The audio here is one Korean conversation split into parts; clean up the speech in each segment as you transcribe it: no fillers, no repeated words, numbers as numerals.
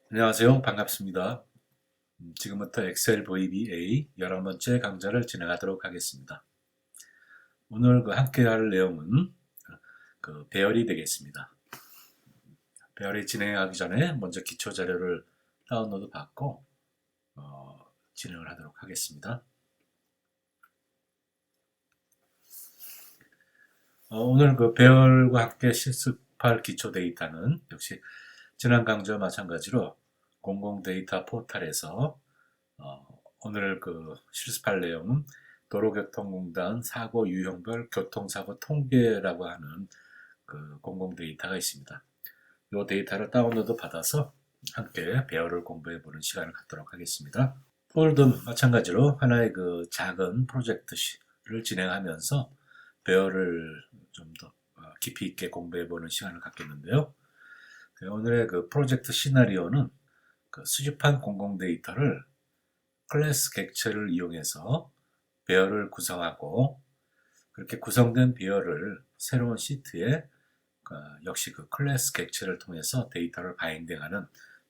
안녕하세요. 반갑습니다. 지금부터 엑셀 VBA 11번째 강좌를 진행하도록 하겠습니다. 오늘 함께 할 내용은 배열이 되겠습니다. 배열이 진행하기 전에 먼저 기초 자료를 다운로드 받고 진행을 하도록 하겠습니다. 오늘 배열과 함께 실습할 기초 데이터는 역시 지난 강좌와 마찬가지로 공공 데이터 포털에서 오늘 실습할 내용은 도로교통공단 사고 유형별 교통사고 통계라고 하는 공공 데이터가 있습니다. 이 데이터를 다운로드 받아서 함께 배열을 공부해 보는 시간을 갖도록 하겠습니다. 오늘도 마찬가지로 하나의 작은 프로젝트를 진행하면서 배열을 좀 더 깊이 있게 공부해 보는 시간을 갖겠는데요. 오늘의 프로젝트 시나리오는 수집한 공공 데이터를 클래스 객체를 이용해서 배열을 구성하고, 그렇게 구성된 배열을 새로운 시트에 역시 클래스 객체를 통해서 데이터를 바인딩하는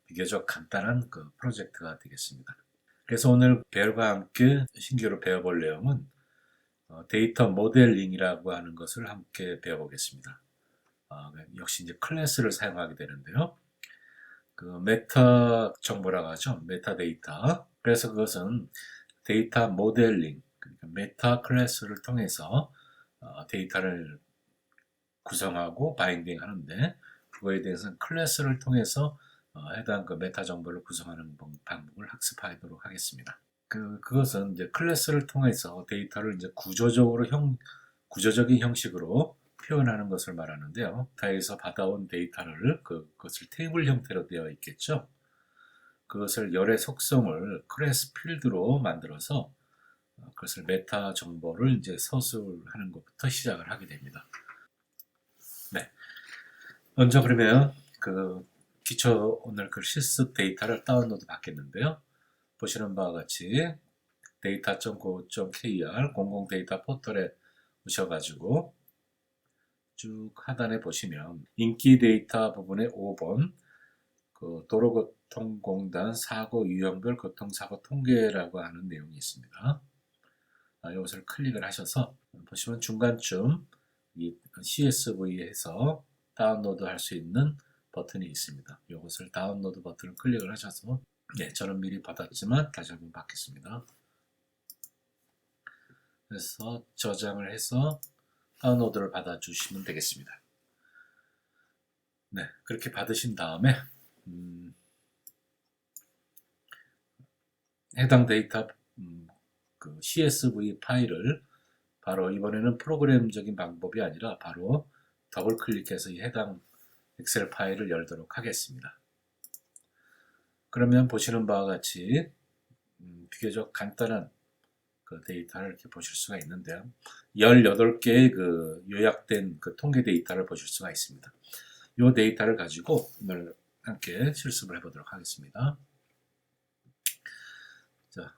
비교적 간단한 프로젝트가 되겠습니다. 그래서 오늘 배열과 함께 신규로 배워볼 내용은 데이터 모델링이라고 하는 것을 함께 배워보겠습니다. 역시 이제 클래스를 사용하게 되는데요. 메타 정보라고 하죠. 메타데이터. 그래서 그것은 데이터 모델링, 그러니까 메타 클래스를 통해서 데이터를 구성하고 바인딩 하는데, 그거에 대해서는 클래스를 통해서 해당 메타 정보를 구성하는 방법을 학습하도록 하겠습니다. 그것은 이제 클래스를 통해서 데이터를 이제 구조적인 형식으로 표현하는 것을 말하는데요. 데이터에서 받아온 데이터를 그것을 테이블 형태로 되어 있겠죠. 그것을 열의 속성을 클래스 필드로 만들어서 그것을 메타 정보를 이제 서술하는 것부터 시작을 하게 됩니다. 네. 먼저 그러면 기초 오늘 실습 데이터를 다운로드 받겠는데요. 보시는 바와 같이 data.go.kr 공공 데이터 포털에 오셔가지고 쭉 하단에 보시면 인기 데이터 부분에 5번 도로교통공단 사고 유형별 교통사고 통계라고 하는 내용이 있습니다. 이것을 클릭을 하셔서 보시면 중간쯤 이 CSV에서 다운로드 할 수 있는 버튼이 있습니다. 이것을 다운로드 버튼을 클릭을 하셔서, 네, 저는 미리 받았지만 다시 한번 받겠습니다. 그래서 저장을 해서 다운로드를 받아주시면 되겠습니다. 네, 그렇게 받으신 다음에 해당 데이터 CSV 파일을 바로 이번에는 프로그램적인 방법이 아니라 바로 더블 클릭해서 이 해당 엑셀 파일을 열도록 하겠습니다. 그러면 보시는 바와 같이 비교적 간단한 데이터를 이렇게 보실 수가 있는데요. 18개의 요약된 통계 데이터를 보실 수가 있습니다. 이 데이터를 가지고 오늘 함께 실습을 해보도록 하겠습니다. 자,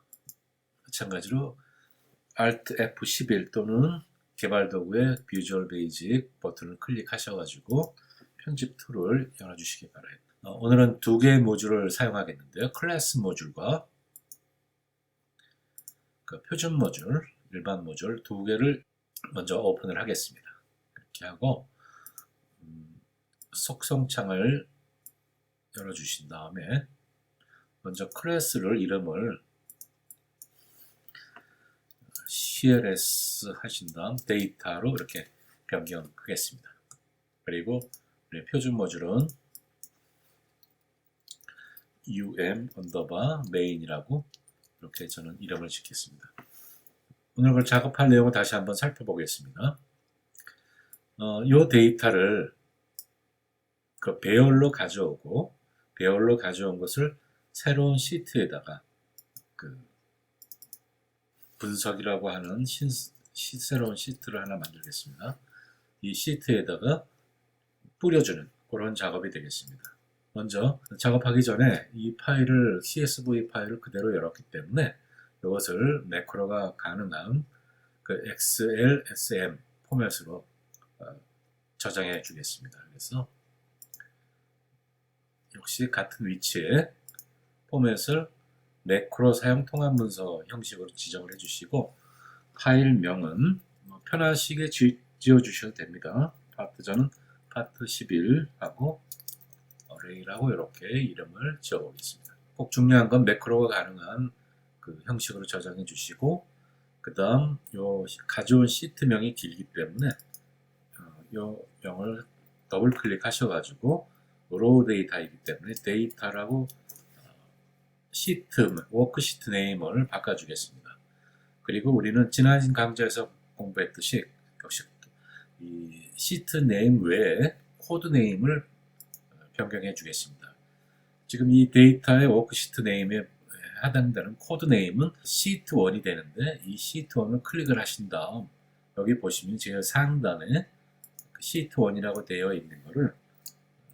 마찬가지로 Alt F11 또는 개발 도구의 비주얼 베이직 버튼을 클릭하셔가지고 편집 툴을 열어주시기 바랍니다. 오늘은 두 개의 모듈을 사용하겠는데요. 클래스 모듈과 표준 모듈, 일반 모듈 두 개를 먼저 오픈을 하겠습니다. 이렇게 하고 속성창을 열어주신 다음에 먼저 클래스를 이름을 CLS 하신 다음 데이터로 이렇게 변경하겠습니다. 그리고 표준 모듈은 main_main이라고 이렇게 저는 이름을 짓겠습니다. 오늘 그걸 작업할 내용을 다시 한번 살펴보겠습니다. 이 데이터를 배열로 가져오고, 배열로 가져온 것을 새로운 시트에다가 분석이라고 하는 새로운 시트를 하나 만들겠습니다. 이 시트에다가 뿌려주는 그런 작업이 되겠습니다. 먼저 작업하기 전에 이 파일을 CSV 파일을 그대로 열었기 때문에 이것을 매크로가 가능한 XLSM 포맷으로 저장해 주겠습니다. 그래서 역시 같은 위치에 포맷을 매크로 사용 통합 문서 형식으로 지정을 해주시고 파일명은 편하시게 지어주셔도 됩니다. 파트 저는 파트 11하고 어레이라고 이렇게 이름을 지어보겠습니다. 꼭 중요한 건 매크로가 가능한 그 형식으로 저장해 주시고 그 다음 요 가져온 시트명이 길기 때문에 요 명을 더블 클릭하셔가지고 로우 데이터이기 때문에 데이터라고 시트, 워크시트 네임을 바꿔주겠습니다. 그리고 우리는 지난 강좌에서 공부했듯이 역시 이 시트 네임 외에 코드 네임을 변경해 주겠습니다. 지금 이 데이터의 워크시트 네임에 해당되는 코드 네임은 시트1이 되는데 이 시트1을 클릭을 하신 다음 여기 보시면 제일 상단에 시트1이라고 되어 있는 거를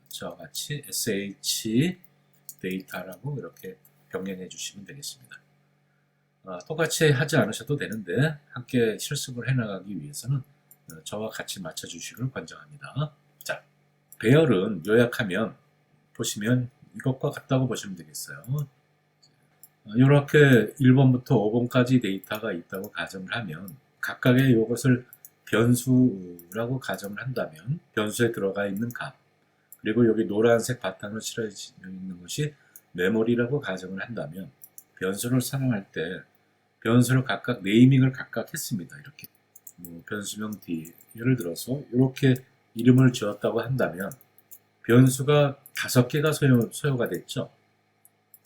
저와 같이 sh 데이터라고 이렇게 변경해 주시면 되겠습니다. 똑같이 하지 않으셔도 되는데 함께 실습을 해나가기 위해서는 저와 같이 맞춰주시길 권장합니다. 자, 배열은 요약하면 보시면 이것과 같다고 보시면 되겠어요. 이렇게 1번부터 5번까지 데이터가 있다고 가정을 하면 각각의 이것을 변수라고 가정을 한다면 변수에 들어가 있는 값 그리고 여기 노란색 바탕으로 칠해져 있는 것이 메모리라고 가정을 한다면 변수를 사용할 때 변수를 각각 네이밍을 각각 했습니다. 이렇게 변수명 D 예를 들어서 이렇게 이름을 지었다고 한다면 변수가 5개가 소요가 됐죠.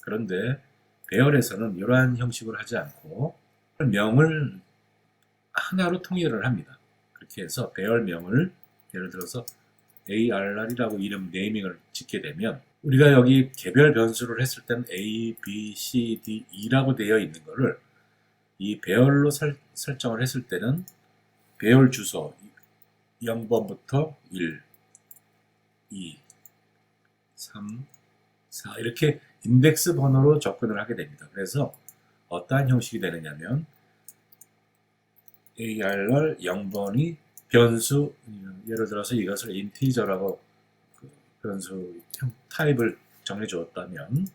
그런데 배열에서는 이러한 형식으로 하지 않고 명을 하나로 통일을 합니다. 그렇게 해서 배열명을 예를 들어서 ARR이라고 이름 네이밍을 짓게 되면 우리가 여기 개별 변수를 했을 때는 A, B, C, D, E라고 되어 있는 거를 이 배열로 설정을 했을 때는 배열 주소 0번부터 1, 2, 3, 4 이렇게 인덱스 번호로 접근을 하게 됩니다. 그래서 어떠한 형식이 되느냐면 ARR 0번이 변수 예를 들어서 이것을 인티저라고 그 변수 타입을 정해 주었다면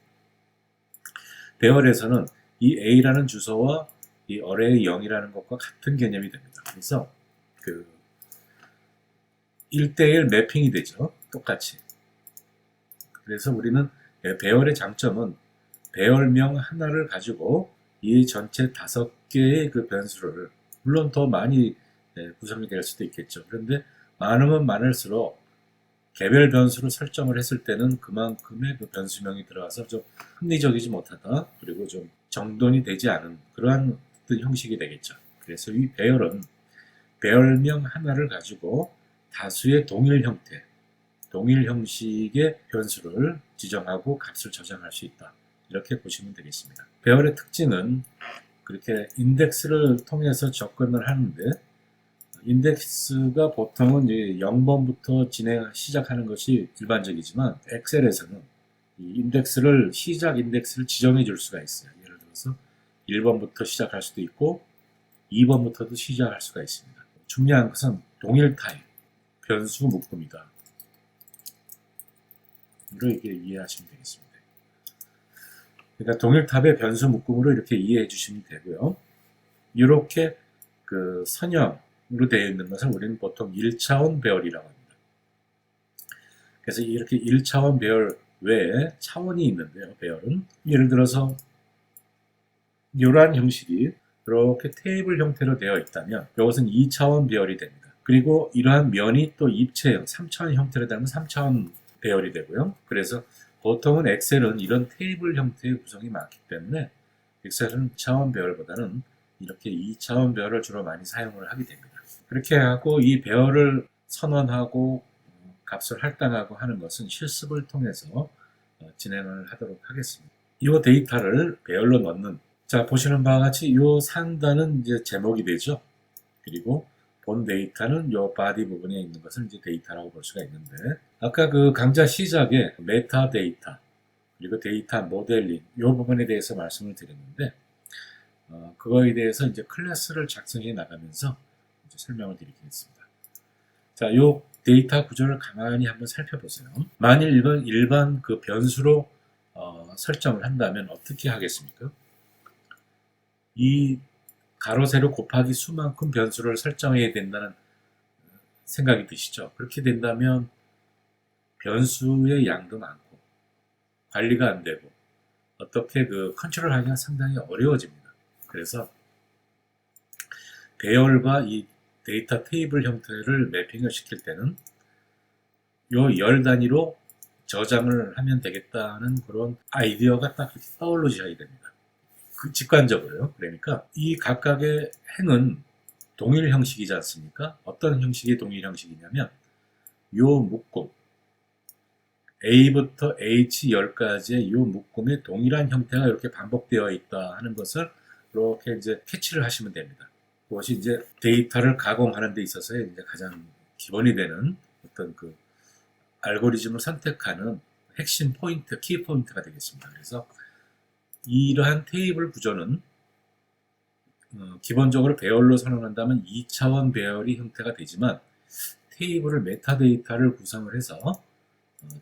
배열에서는 이 A라는 주소와 이 array 0이라는 것과 같은 개념이 됩니다. 그래서 그 1대1 매핑이 되죠. 똑같이. 그래서 우리는 배열의 장점은 배열명 하나를 가지고 이 전체 5개의 그 변수를 물론 더 많이 구성이 될 수도 있겠죠. 그런데 많으면 많을수록 개별 변수를 설정을 했을 때는 그만큼의 그 변수명이 들어가서 좀 합리적이지 못하다. 그리고 좀 정돈이 되지 않은 그러한 형식이 되겠죠. 그래서 이 배열은 배열명 하나를 가지고 다수의 동일 형태, 동일 형식의 변수를 지정하고 값을 저장할 수 있다. 이렇게 보시면 되겠습니다. 배열의 특징은 그렇게 인덱스를 통해서 접근을 하는데 인덱스가 보통은 0번부터 시작하는 것이 일반적이지만 엑셀에서는 이 인덱스를 시작 인덱스를 지정해 줄 수가 있어요. 예를 들어서 1번부터 시작할 수도 있고 2번부터도 시작할 수가 있습니다. 중요한 것은 동일 타입, 변수 묶음이다. 이렇게 이해하시면 되겠습니다. 그러니까 동일 탑의 변수 묶음으로 이렇게 이해해 주시면 되고요. 이렇게 그 선형으로 되어 있는 것을 우리는 보통 1차원 배열이라고 합니다. 그래서 이렇게 1차원 배열 외에 차원이 있는데요. 배열은 예를 들어서 이러한 형식이 이렇게 테이블 형태로 되어 있다면 이것은 2차원 배열이 됩니다. 그리고 이러한 면이 또 입체형 3차원 형태로 되면 3차원 배열이 되고요. 그래서 보통은 엑셀은 이런 테이블 형태의 구성이 많기 때문에 엑셀은 1차원 배열보다는 이렇게 2차원 배열을 주로 많이 사용을 하게 됩니다. 그렇게 하고 이 배열을 선언하고 값을 할당하고 하는 것은 실습을 통해서 진행을 하도록 하겠습니다. 이 데이터를 배열로 넣는 자 보시는 바와 같이 이 상단은 이제 제목이 되죠. 그리고 본 데이터는 이 바디 부분에 있는 것을 이제 데이터라고 볼 수가 있는데 아까 그 강좌 시작에 메타 데이터 그리고 데이터 모델링 이 부분에 대해서 말씀을 드렸는데 그거에 대해서 이제 클래스를 작성해 나가면서 이제 설명을 드리겠습니다. 자, 요 데이터 구조를 가만히 한번 살펴보세요. 만일 일반 그 변수로 설정을 한다면 어떻게 하겠습니까? 이 가로 세로 곱하기 수만큼 변수를 설정해야 된다는 생각이 드시죠? 그렇게 된다면 변수의 양도 많고 관리가 안 되고 어떻게 그 컨트롤하기가 상당히 어려워집니다. 그래서 배열과 이 데이터 테이블 형태를 매핑을 시킬 때는 요 열 단위로 저장을 하면 되겠다는 그런 아이디어가 딱 떠오르셔야 됩니다. 그 직관적으로요. 그러니까 이 각각의 행은 동일 형식이지 않습니까? 어떤 형식이 동일 형식이냐면 요 묶음 A부터 H10까지의 요 묶음의 동일한 형태가 이렇게 반복되어 있다 하는 것을 이렇게 이제 캐치를 하시면 됩니다. 그것이 이제 데이터를 가공하는 데 있어서의 이제 가장 기본이 되는 어떤 그 알고리즘을 선택하는 핵심 포인트, 키 포인트가 되겠습니다. 그래서 이러한 테이블 구조는 기본적으로 배열로 선언한다면 2차원 배열이 형태가 되지만 테이블을 메타데이터를 구성을 해서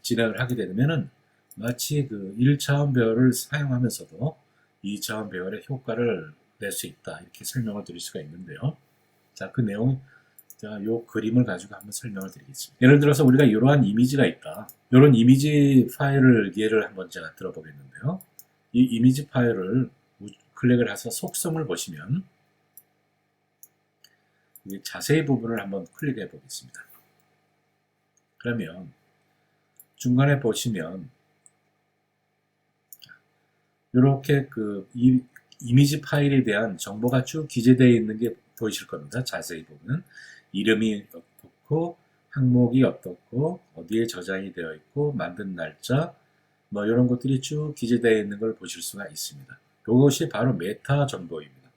진행을 하게 되면은 마치 그 1차원 배열을 사용하면서도 2차원 배열의 효과를 낼 수 있다. 이렇게 설명을 드릴 수가 있는데요. 자, 그 내용, 자, 요 그림을 가지고 한번 설명을 드리겠습니다. 예를 들어서 우리가 이러한 이미지가 있다. 이런 이미지 파일을 예를 한번 제가 들어보겠는데요. 이 이미지 파일을 클릭을 해서 속성을 보시면 자세히 부분을 한번 클릭해 보겠습니다. 그러면 중간에 보시면 이렇게 그 이미지 파일에 대한 정보가 쭉 기재되어 있는 게 보이실 겁니다. 자세히 보면 이름이 어떻고 항목이 어떻고 어디에 저장이 되어 있고 만든 날짜 뭐 이런 것들이 쭉 기재되어 있는 걸 보실 수가 있습니다. 이것이 바로 메타 정보입니다.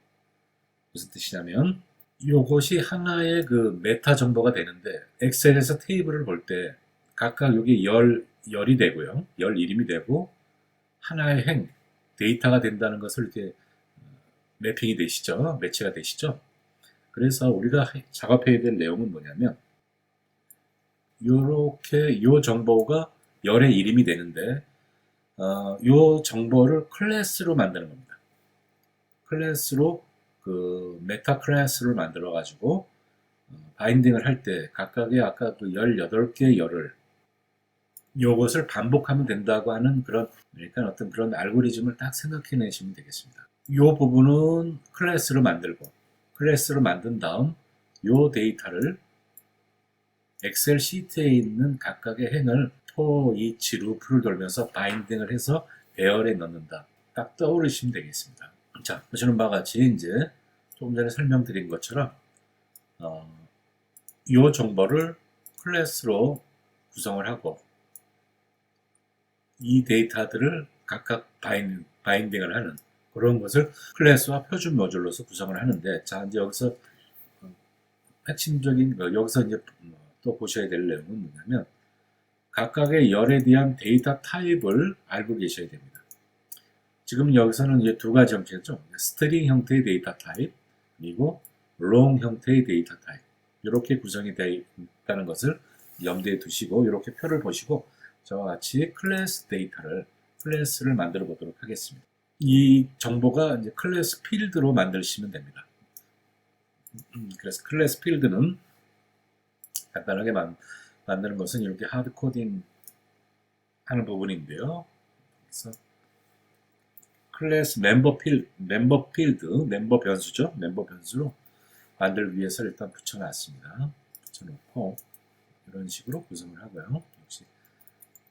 무슨 뜻이냐면 이것이 하나의 그 메타 정보가 되는데 엑셀에서 테이블을 볼 때 각각 여기 열이 되고요. 열 이름이 되고 하나의 행, 데이터가 된다는 것을 이렇게 매핑이 되시죠? 매치가 되시죠? 그래서 우리가 작업해야 될 내용은 뭐냐면 요렇게 요 정보가 열의 이름이 되는데 요 정보를 클래스로 만드는 겁니다. 클래스로 그 메타 클래스를 만들어 가지고 바인딩을 할 때 각각의 아까 그 18개의 열을 요것을 반복하면 된다고 하는 그런 그러니까 어떤 그런 알고리즘을 딱 생각해 내시면 되겠습니다. 요 부분은 클래스로 만들고 클래스로 만든 다음 요 데이터를 엑셀 시트에 있는 각각의 행을 for each 루프를 돌면서 바인딩을 해서 배열에 넣는다. 딱 떠오르시면 되겠습니다. 자, 보시는 바와 같이 이제 조금 전에 설명드린 것처럼 이 정보를 클래스로 구성을 하고 이 데이터들을 각각 바인딩을 하는 그런 것을 클래스와 표준 모듈로서 구성을 하는데 자 이제 여기서 핵심적인 여기서 이제 또 보셔야 될 내용은 뭐냐면 각각의 열에 대한 데이터 타입을 알고 계셔야 됩니다. 지금 여기서는 이제 두 가지 형태죠. 스트링 형태의 데이터 타입 그리고 롱 형태의 데이터 타입 이렇게 구성이 되어 있다는 것을 염두에 두시고 이렇게 표를 보시고 저와 같이 클래스를 만들어 보도록 하겠습니다. 이 정보가 이제 클래스 필드로 만드시면 됩니다. 그래서 클래스 필드는 간단하게 만드는 것은 이렇게 하드 코딩 하는 부분인데요. 그래서 클래스 멤버 필드, 멤버 변수죠. 멤버 변수로 만들기 위해서 일단 붙여놨습니다. 붙여놓고 이런 식으로 구성을 하고요. 역시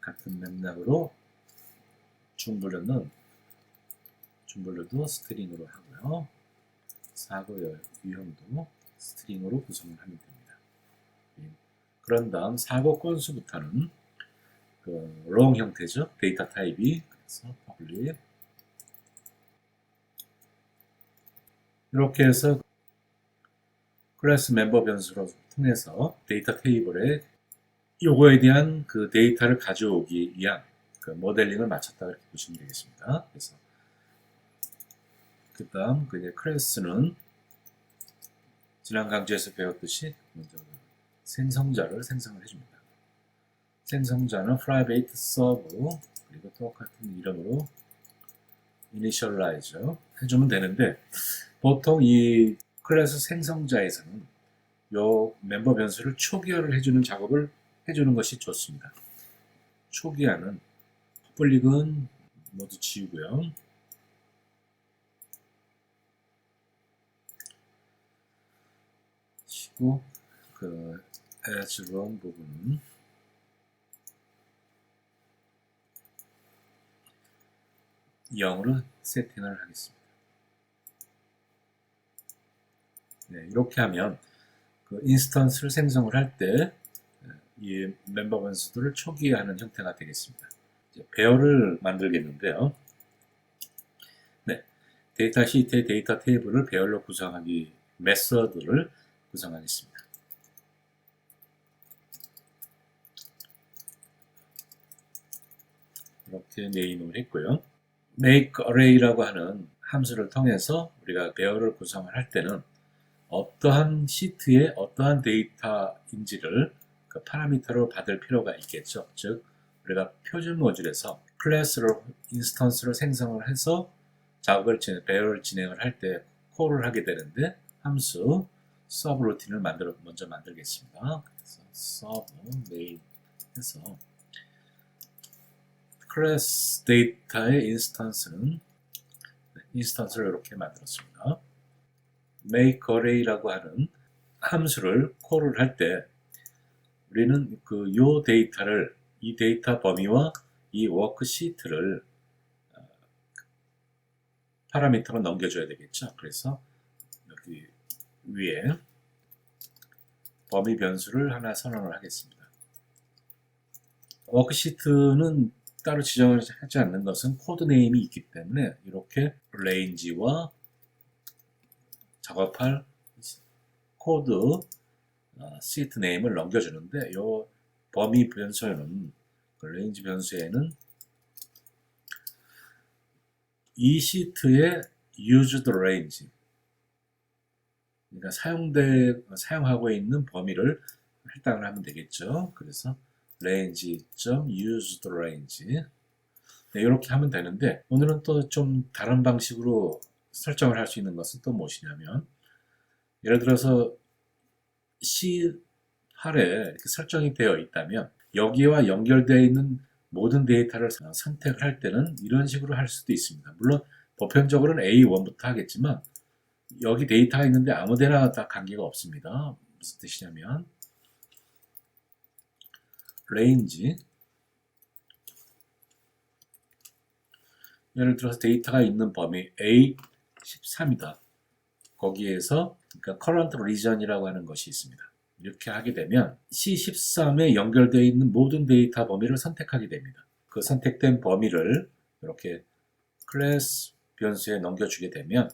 같은 맥락으로 줌블러도 스트링으로 하고요. 사고 유형도 스트링으로 구성을 하면 됩니다. 그런 다음 사고 건수부터는 그 롱 형태죠. 데이터 타입이 그래서 public 이렇게 해서 클래스 멤버 변수로 통해서 데이터 테이블에 요거에 대한 그 데이터를 가져오기 위한 그 모델링을 마쳤다 이렇게 보시면 되겠습니다. 그래서 그 다음 클래스는 지난 강좌에서 배웠듯이 먼저 생성자를 생성을 해줍니다. 생성자는 private sub 그리고 똑같은 이름으로 initialize 해주면 되는데, 보통 이 클래스 생성자에서는 요 멤버 변수를 초기화를 해주는 작업을 해주는 것이 좋습니다. 초기화는 퍼블릭은 모두 지우고요. 치고 그 as run 부분은 (0)으로 세팅을 하겠습니다. 네, 이렇게 하면 그 인스턴스를 생성을 할 때 이 멤버 변수들을 초기화하는 형태가 되겠습니다. 이제 배열을 만들겠는데요. 네, 데이터 시트의 데이터 테이블을 배열로 구성하기 메서드를 구성하겠습니다. 이렇게 네임을 했고요. make array라고 하는 함수를 통해서 우리가 배열을 구성을 할 때는 어떠한 시트에 어떠한 데이터인지를 그 파라미터로 받을 필요가 있겠죠. 즉 우리가 표준 모듈에서 클래스로 인스턴스를 생성을 해서 작업을 배열을 진행을 할 때 콜을 하게 되는데, 함수 서브루틴을 먼저 만들겠습니다. 그래서 서브 네임 해서 클래스 데이터의 인스턴스를 이렇게 만들었습니다. make array라고 하는 함수를 콜을 할 때 우리는 요 데이터를, 이 데이터 범위와 이 워크시트를 파라미터로 넘겨줘야 되겠죠. 그래서 여기 위에 범위 변수를 하나 선언을 하겠습니다. 워크시트는 따로 지정을 하지 않는 것은 코드 네임이 있기 때문에 이렇게 range와 작업할 코드 시트 네임을 넘겨주는데, 이 범위 변수에는, range 변수에는 이 시트의 used range, 그러니까 사용하고 있는 범위를 할당을 하면 되겠죠. 그래서 range.used range, 네, 이렇게 하면 되는데, 오늘은 또 좀 다른 방식으로 설정을 할 수 있는 것은 또 무엇이냐면, 예를 들어서 C8에 이렇게 설정이 되어 있다면 여기와 연결되어 있는 모든 데이터를 선택을 할 때는 이런 식으로 할 수도 있습니다. 물론 보편적으로는 A1부터 하겠지만 여기 데이터가 있는데 아무데나 다 관계가 없습니다. 무슨 뜻이냐면 range, 예를 들어서 데이터가 있는 범위 A13이다. 거기에서 그러니까 current region이라고 하는 것이 있습니다. 이렇게 하게 되면 C13에 연결되어 있는 모든 데이터 범위를 선택하게 됩니다. 그 선택된 범위를 이렇게 클래스 변수에 넘겨주게 되면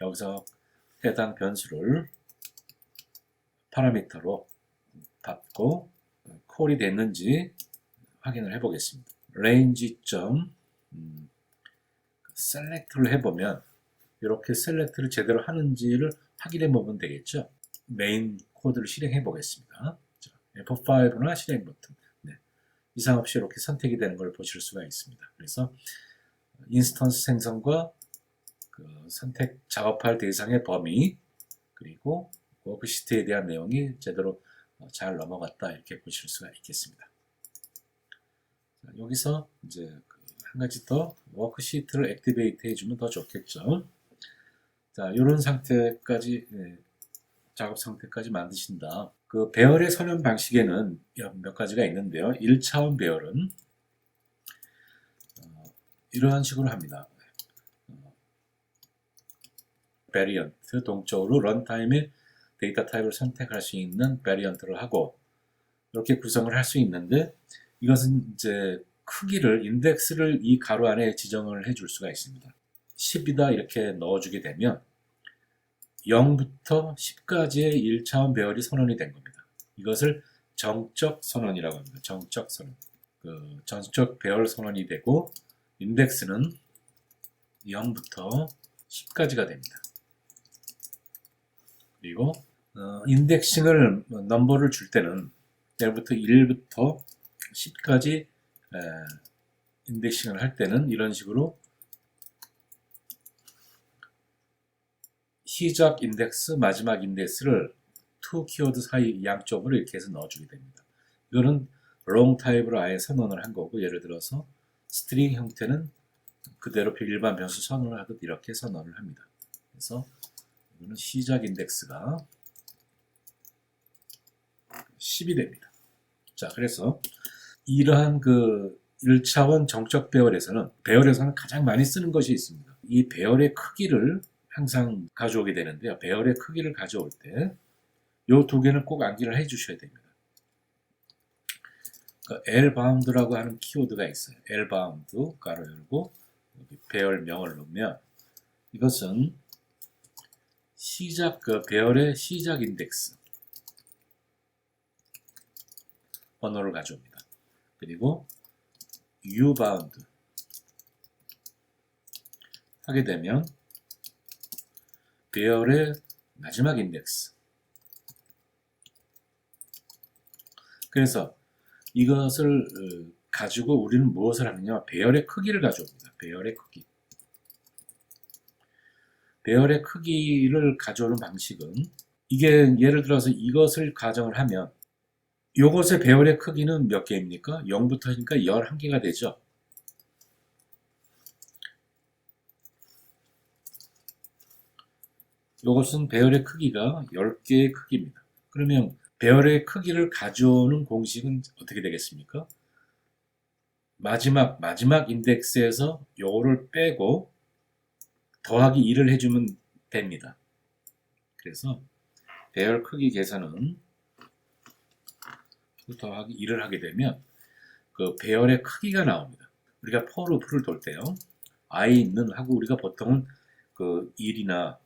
여기서 해당 변수를 파라미터로 받고 콜이 됐는지 확인을 해보겠습니다. range. select를 해보면 이렇게 셀렉트를 제대로 하는지를 확인해 보면 되겠죠. 메인 코드를 실행해 보겠습니다. F5나 실행 버튼, 네, 이상 없이 이렇게 선택이 되는 걸 보실 수가 있습니다. 그래서 인스턴스 생성과 선택 작업할 대상의 범위, 그리고 워크시트에 대한 내용이 제대로 잘 넘어갔다, 이렇게 보실 수가 있겠습니다. 자, 여기서 이제 한 가지 더 워크시트를 액티베이트 해주면 더 좋겠죠. 자, 이런 상태까지, 작업 상태까지 만드신다. 그 배열의 선언 방식에는 몇 가지가 있는데요. 1차원 배열은 이러한 식으로 합니다. 베리언트, 동적으로 런타임에 데이터 타입을 선택할 수 있는 베리언트를 하고 이렇게 구성을 할 수 있는데, 이것은 이제 크기를, 인덱스를 이 가로 안에 지정을 해줄 수가 있습니다. 10이다 이렇게 넣어주게 되면 0부터 10까지의 1차원 배열이 선언이 된 겁니다. 이것을 정적 선언이라고 합니다. 정적 선언. 정적 배열 선언이 되고 인덱스는 0부터 10까지가 됩니다. 그리고 인덱싱을 넘버를 줄 때는 예부터 1부터 10까지 인덱싱을 할 때는 이런 식으로 시작 인덱스, 마지막 인덱스를 투 키워드 사이 양쪽으로 이렇게 해서 넣어주게 됩니다. 이거는 롱 타입으로 아예 선언을 한 거고, 예를 들어서 스트링 형태는 그대로 일반 변수 선언을 하듯 이렇게 선언을 합니다. 그래서 이거는 시작 인덱스가 10이 됩니다. 자, 그래서 이러한 그 1차원 정적 배열에서는 가장 많이 쓰는 것이 있습니다. 이 배열의 크기를 항상 가져오게 되는데요. 배열의 크기를 가져올 때 이 두 개는 꼭 암기를 해 주셔야 됩니다. L바운드라고 하는 키워드가 있어요. L바운드 가로 열고 배열명을 넣으면 이것은 배열의 시작 인덱스 번호를 가져옵니다. 그리고 U바운드 하게 되면 배열의 마지막 인덱스. 그래서 이것을 가지고 우리는 무엇을 하느냐? 배열의 크기를 가져옵니다. 배열의 크기. 배열의 크기를 가져오는 방식은, 이게 예를 들어서 이것을 가정을 하면 이것의 배열의 크기는 몇 개입니까? 0부터니까 11개가 되죠. 이것은 배열의 크기가 10개의 크기입니다. 그러면 배열의 크기를 가져오는 공식은 어떻게 되겠습니까? 마지막 인덱스에서 요거를 빼고 더하기 2를 해주면 됩니다. 그래서 배열 크기 계산은 더하기 2를 하게 되면 그 배열의 크기가 나옵니다. 우리가 for loop를 돌 때요, i는 하고 우리가 보통은 그 1이나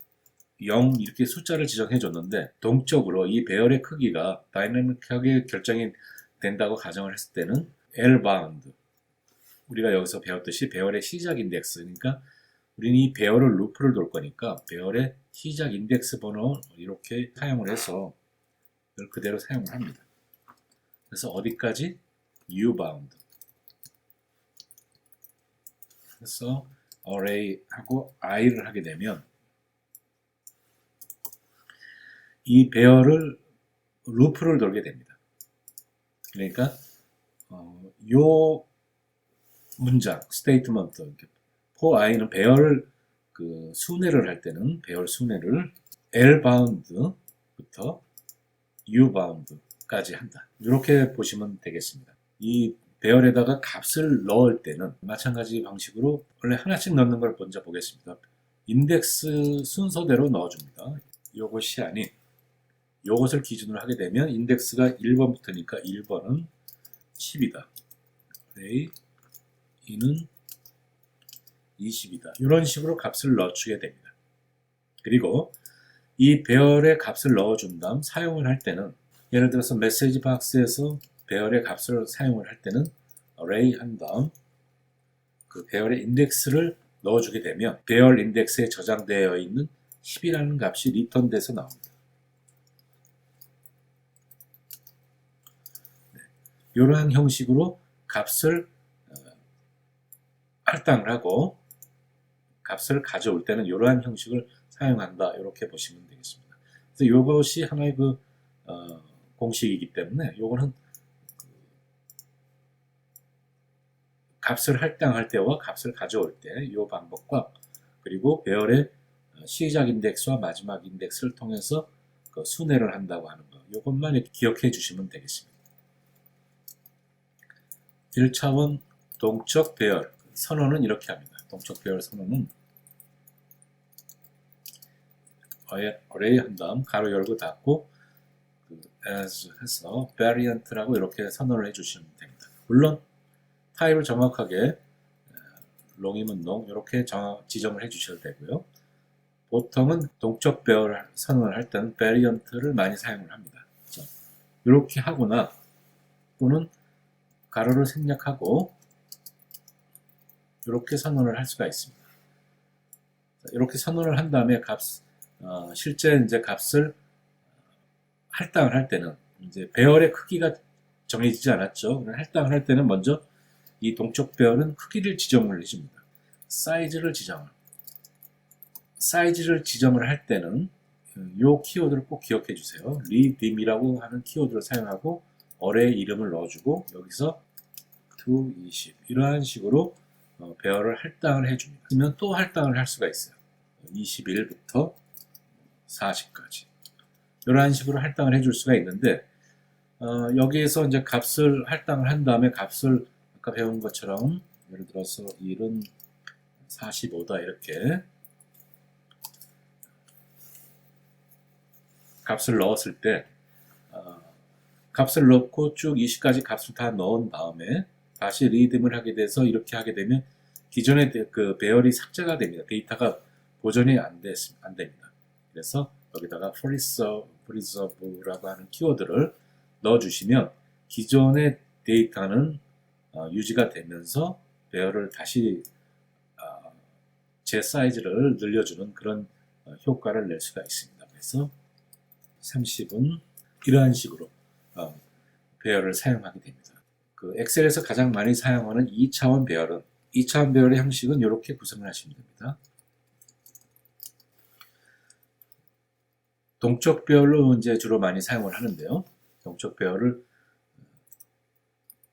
0 이렇게 숫자를 지정해 줬는데, 동적으로 이 배열의 크기가 다이내믹하게 결정이 된다고 가정을 했을 때는 L바운드, 우리가 여기서 배웠듯이 배열의 시작 인덱스, 그러니까 우리는 이 배열을 루프를 돌 거니까 배열의 시작 인덱스 번호 이렇게 사용을 해서 이걸 그대로 사용을 합니다. 그래서 어디까지? U바운드. 그래서 array하고 i를 하게 되면 이 배열을 루프를 돌게 됩니다. 그러니까 요 문장, 스테이트먼트, for i는 배열 그 순회를 할 때는 배열 순회를 L바운드부터 U바운드까지 한다. 이렇게 보시면 되겠습니다. 이 배열에다가 값을 넣을 때는 마찬가지 방식으로 원래 하나씩 넣는 걸 먼저 보겠습니다. 인덱스 순서대로 넣어줍니다. 요것이 아닌 요것을 기준으로 하게 되면 인덱스가 1번부터니까 1번은 10이다. array 2는 20이다. 이런 식으로 값을 넣어주게 됩니다. 그리고 이 배열의 값을 넣어준 다음 사용을 할 때는, 예를 들어서 메시지 박스에서 배열의 값을 사용을 할 때는 array 한 다음 그 배열의 인덱스를 넣어주게 되면 배열 인덱스에 저장되어 있는 10이라는 값이 리턴돼서 나옵니다. 이러한 형식으로 값을 할당을 하고 값을 가져올 때는 이러한 형식을 사용한다. 이렇게 보시면 되겠습니다. 그래서 이것이 하나의 공식이기 때문에 이거는 값을 할당할 때와 값을 가져올 때 이 방법과, 그리고 배열의 시작 인덱스와 마지막 인덱스를 통해서 그 순회를 한다고 하는 거, 이것만 기억해 주시면 되겠습니다. 1차원 동적 배열 선언은 이렇게 합니다. 동적 배열 선언은 array 한 다음 가로 열고 닫고 as 해서 variant라고 이렇게 선언을 해주시면 됩니다. 물론 타입을 정확하게 롱이면 롱 이렇게 지정을 해주셔도 되고요. 보통은 동적 배열 선언을 할 때는 variant를 많이 사용을 합니다. 이렇게 하거나 또는 가로를 생략하고 이렇게 선언을 할 수가 있습니다. 이렇게 선언을 한 다음에 실제 이제 값을 할당을 할 때는 이제 배열의 크기가 정해지지 않았죠. 할당을 할 때는 먼저 이 동적 배열은 크기를 지정을 해줍니다. 사이즈를 지정을 할 때는 이 키워드를 꼭 기억해 주세요. redeem이라고 하는 키워드를 사용하고 어뢰의 이름을 넣어주고 여기서 to 20 이러한 식으로 배열을 할당을 해줍니다. 그러면 또 할당을 할 수가 있어요. 21부터 40까지 이러한 식으로 할당을 해줄 수가 있는데 여기에서 이제 값을 할당을 한 다음에 값을 아까 배운 것처럼 예를 들어서 1은 45다 이렇게 값을 넣었을 때 값을 넣고 쭉 20까지 값을 다 넣은 다음에 다시 리듬을 하게 돼서 이렇게 하게 되면 기존의 그 배열이 삭제가 됩니다. 데이터가 보존이 안 됩니다. 그래서 여기다가 preserve라고 하는 키워드를 넣어주시면 기존의 데이터는 유지가 되면서 배열을 다시 제 사이즈를 늘려주는 그런 효과를 낼 수가 있습니다. 그래서 30은 이러한 식으로 배열을 사용하게 됩니다. 그 엑셀에서 가장 많이 사용하는 2차원 배열의 형식은 이렇게 구성을 하시면 됩니다. 동적 배열로 이제 주로 많이 사용을 하는데요. 동적 배열을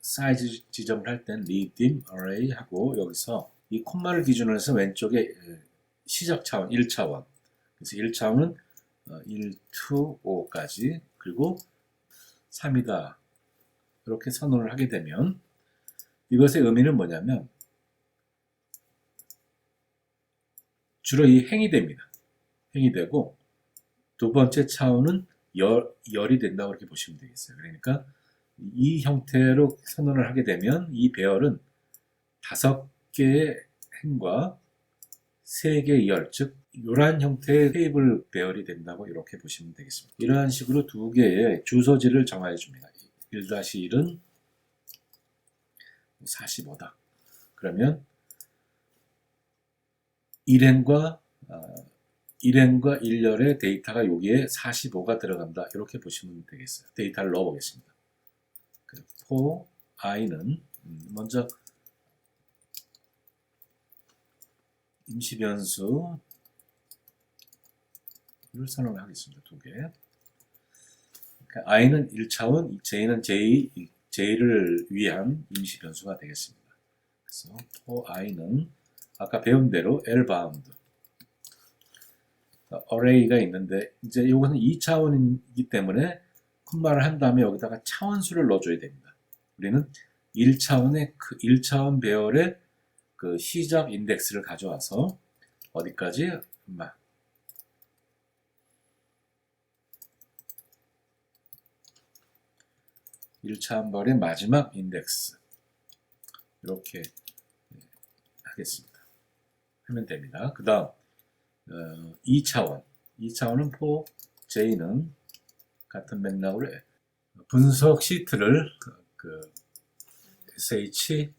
사이즈 지정을 할 땐 redeem array 하고 여기서 이 콤마를 기준으로 해서 왼쪽에 시작 차원 1차원 그래서 1차원은 1, 2, 5까지 그리고 3이다 이렇게 선언을 하게 되면 이것의 의미는 뭐냐면 주로 이 행이 됩니다. 행이 되고 두 번째 차원은 열이 된다고 이렇게 보시면 되겠어요. 그러니까 이 형태로 선언을 하게 되면 이 배열은 5개의 행과 3개의 열, 즉 이러한 형태의 테이블 배열이 된다고 이렇게 보시면 되겠습니다. 이러한 식으로 2개의 주소지를 정하여 줍니다. 1-1은 45다. 그러면 1행과 1열의 데이터가 여기에 45가 들어간다. 이렇게 보시면 되겠어요. 데이터를 넣어보겠습니다. for i는 먼저 임시 변수를 선언을 하겠습니다. 2개. 그러니까 i는 1차원, j는 j를 위한 임시 변수가 되겠습니다. 그래서 for i는 아까 배운 대로 lbound array가 있는데 이제 이것은 2차원이기 때문에 콤마를 한 다음에 여기다가 차원수를 넣어줘야 됩니다. 우리는 1차원 배열의 그 시작 인덱스를 가져와서 어디까지? 1차원 배열의 마지막 인덱스 이렇게 하겠습니다. 하면 됩니다. 그 다음 2차원은 for j는 같은 맥락으로 분석 시트를 sh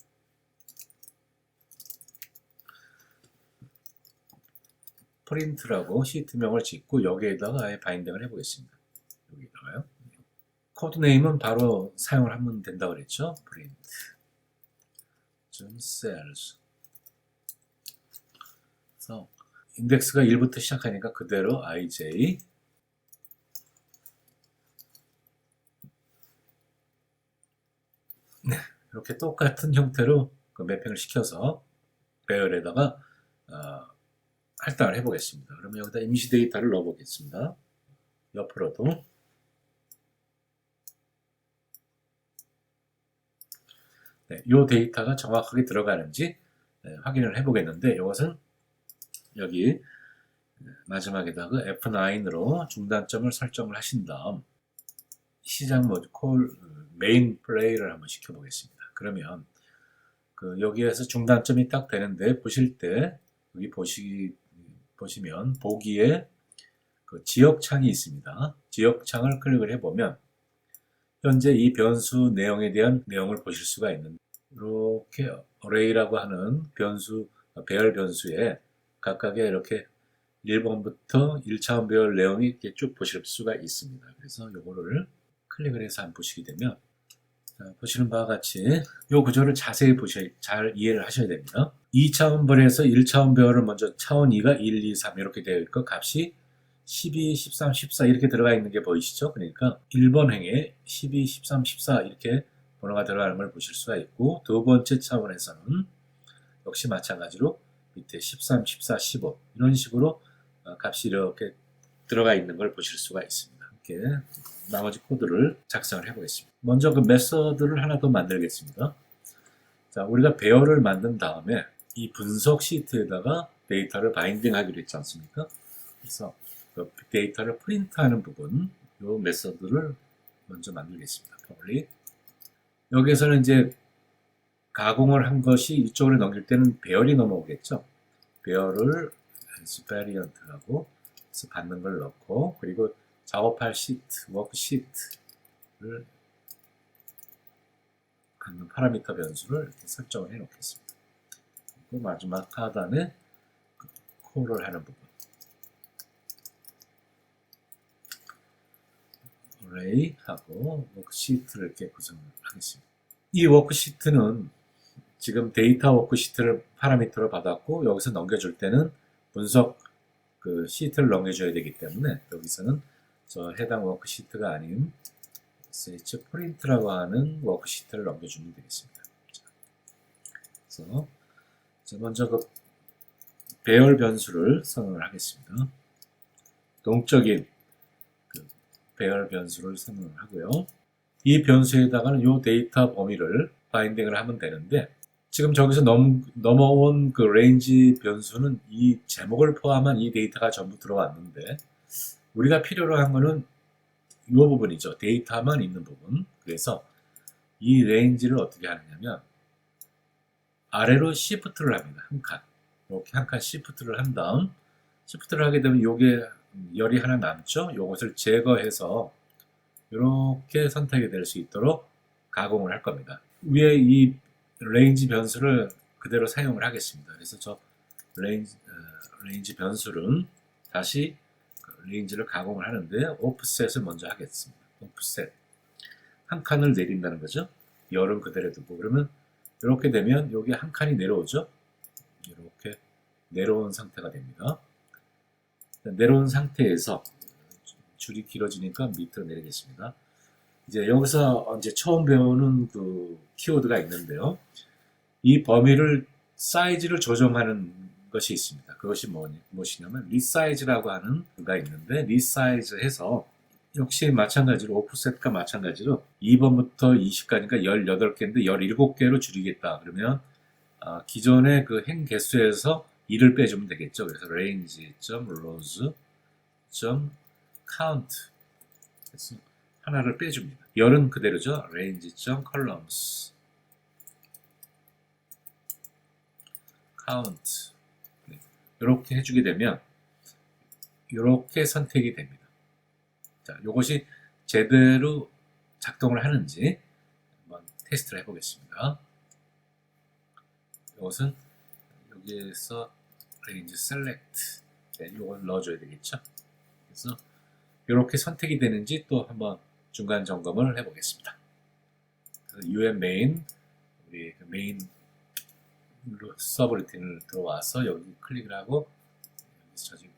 프린트라고 시트명을 짓고 여기에다가 아예 바인딩을 해보겠습니다. 여기다가요. 코드 네임은 바로 사용을 하면 된다고 그랬죠. print cells 그래서 인덱스가 1부터 시작하니까 그대로 ij 네, 이렇게 똑같은 형태로 그 매핑을 시켜서 배열에다가 할당을 해보겠습니다. 그러면 여기다 임시 데이터를 넣어보겠습니다. 옆으로도 네, 이 데이터가 정확하게 들어가는지 확인을 해보겠는데 이것은 여기 마지막에다가 F9으로 중단점을 설정을 하신 다음 시작 모드 콜 메인 플레이를 한번 시켜보겠습니다. 그러면 여기에서 중단점이 딱 되는데 보실 때 여기 보시면 보기에 그 지역창이 있습니다. 지역창을 클릭을 해보면 현재 이 변수 내용에 대한 내용을 보실 수가 있는데 이렇게 array라고 하는 배열 변수에 각각의 이렇게 1번부터 1차원 배열 내용이 이렇게 쭉 보실 수가 있습니다. 그래서 요거를 클릭을 해서 한번 보시게 되면, 자, 보시는 바와 같이 이 구조를 자세히 잘 이해를 하셔야 됩니다. 2차원 배열에서 1차원 배열을 먼저 차원 2가 1, 2, 3 이렇게 되어 있고 값이 12, 13, 14 이렇게 들어가 있는 게 보이시죠? 그러니까 1번 행에 12, 13, 14 이렇게 번호가 들어가는 걸 보실 수가 있고, 두 번째 차원에서는 역시 마찬가지로 밑에 13, 14, 15 이런 식으로 값이 이렇게 들어가 있는 걸 보실 수가 있습니다. 이렇게 나머지 코드를 작성을 해보겠습니다. 먼저 그 메서드를 하나 더 만들겠습니다. 자, 우리가 배열을 만든 다음에 이 분석 시트에다가 데이터를 바인딩하기로 했지 않습니까? 그래서 그 데이터를 프린트하는 부분, 이 메서드를 먼저 만들겠습니다. public. 여기에서는 이제 가공을 한 것이 이쪽으로 넘길 때는 배열이 넘어오겠죠. 배열을 variant라고 해서 받는 걸 넣고, 그리고 작업할 시트, 워크시트를 갖는 파라미터 변수를 이렇게 설정을 해 놓겠습니다. 그리고 마지막 하단에 콜을 하는 부분, array하고 워크시트를 이렇게 구성을 하겠습니다. 이 워크시트는 지금 데이터 워크시트를 파라미터로 받았고, 여기서 넘겨줄 때는 분석 그 시트를 넘겨줘야 되기 때문에 여기서는 저 해당 워크시트가 아닌 sh print라고 하는 워크시트를 넘겨주면 되겠습니다. 그래서 먼저 그 배열 변수를 선언을 하겠습니다. 동적인 그 배열 변수를 선언을 하고요. 이 변수에다가는 이 데이터 범위를 바인딩을 하면 되는데, 지금 저기서 넘어온 그 range 변수는 이 제목을 포함한 이 데이터가 전부 들어왔는데, 우리가 필요로 한 거는 이 부분이죠. 데이터만 있는 부분. 그래서 이 range를 어떻게 하느냐면 아래로 시프트를 합니다. 한 칸. 이렇게 한 칸 시프트를 한 다음, 시프트를 하게 되면 요게 열이 하나 남죠. 요것을 제거해서 이렇게 선택이 될 수 있도록 가공을 할 겁니다. 위에 이 range 변수를 그대로 사용을 하겠습니다. 그래서 저 range 변수는 다시 range를 가공을 하는데 offset을 먼저 하겠습니다. offset 한 칸을 내린다는 거죠. 열은 그대로 두고, 그러면 이렇게 되면 여기 한 칸이 내려오죠. 이렇게 내려온 상태가 됩니다. 내려온 상태에서 줄이 길어지니까 밑으로 내리겠습니다. 이제 여기서 이제 처음 배우는 그 키워드가 있는데요. 이 범위를 사이즈를 조정하는 것이 있습니다. 그것이 무엇이냐면 리사이즈라고 하는 가 있는데, 리사이즈 해서 역시 마찬가지로 오프셋과 마찬가지로 2번부터 20까지니까 18개인데 17개로 줄이겠다. 그러면 기존의 그 행 개수에서 2를 빼주면 되겠죠. 그래서 range.rows.count 그래서 하나를 빼줍니다. 열은 그대로죠. range.columns count 이렇게 해주게 되면 이렇게 선택이 됩니다. 자, 이것이 제대로 작동을 하는지 한번 테스트를 해보겠습니다. 이것은 여기에서 range select 이걸 넣어줘야 되겠죠. 그래서 이렇게 선택이 되는지 또 한번 중간 점검을 해보겠습니다. UN main, 우리 메인 서브루틴을 들어와서 여기 클릭을 하고 여기서 저지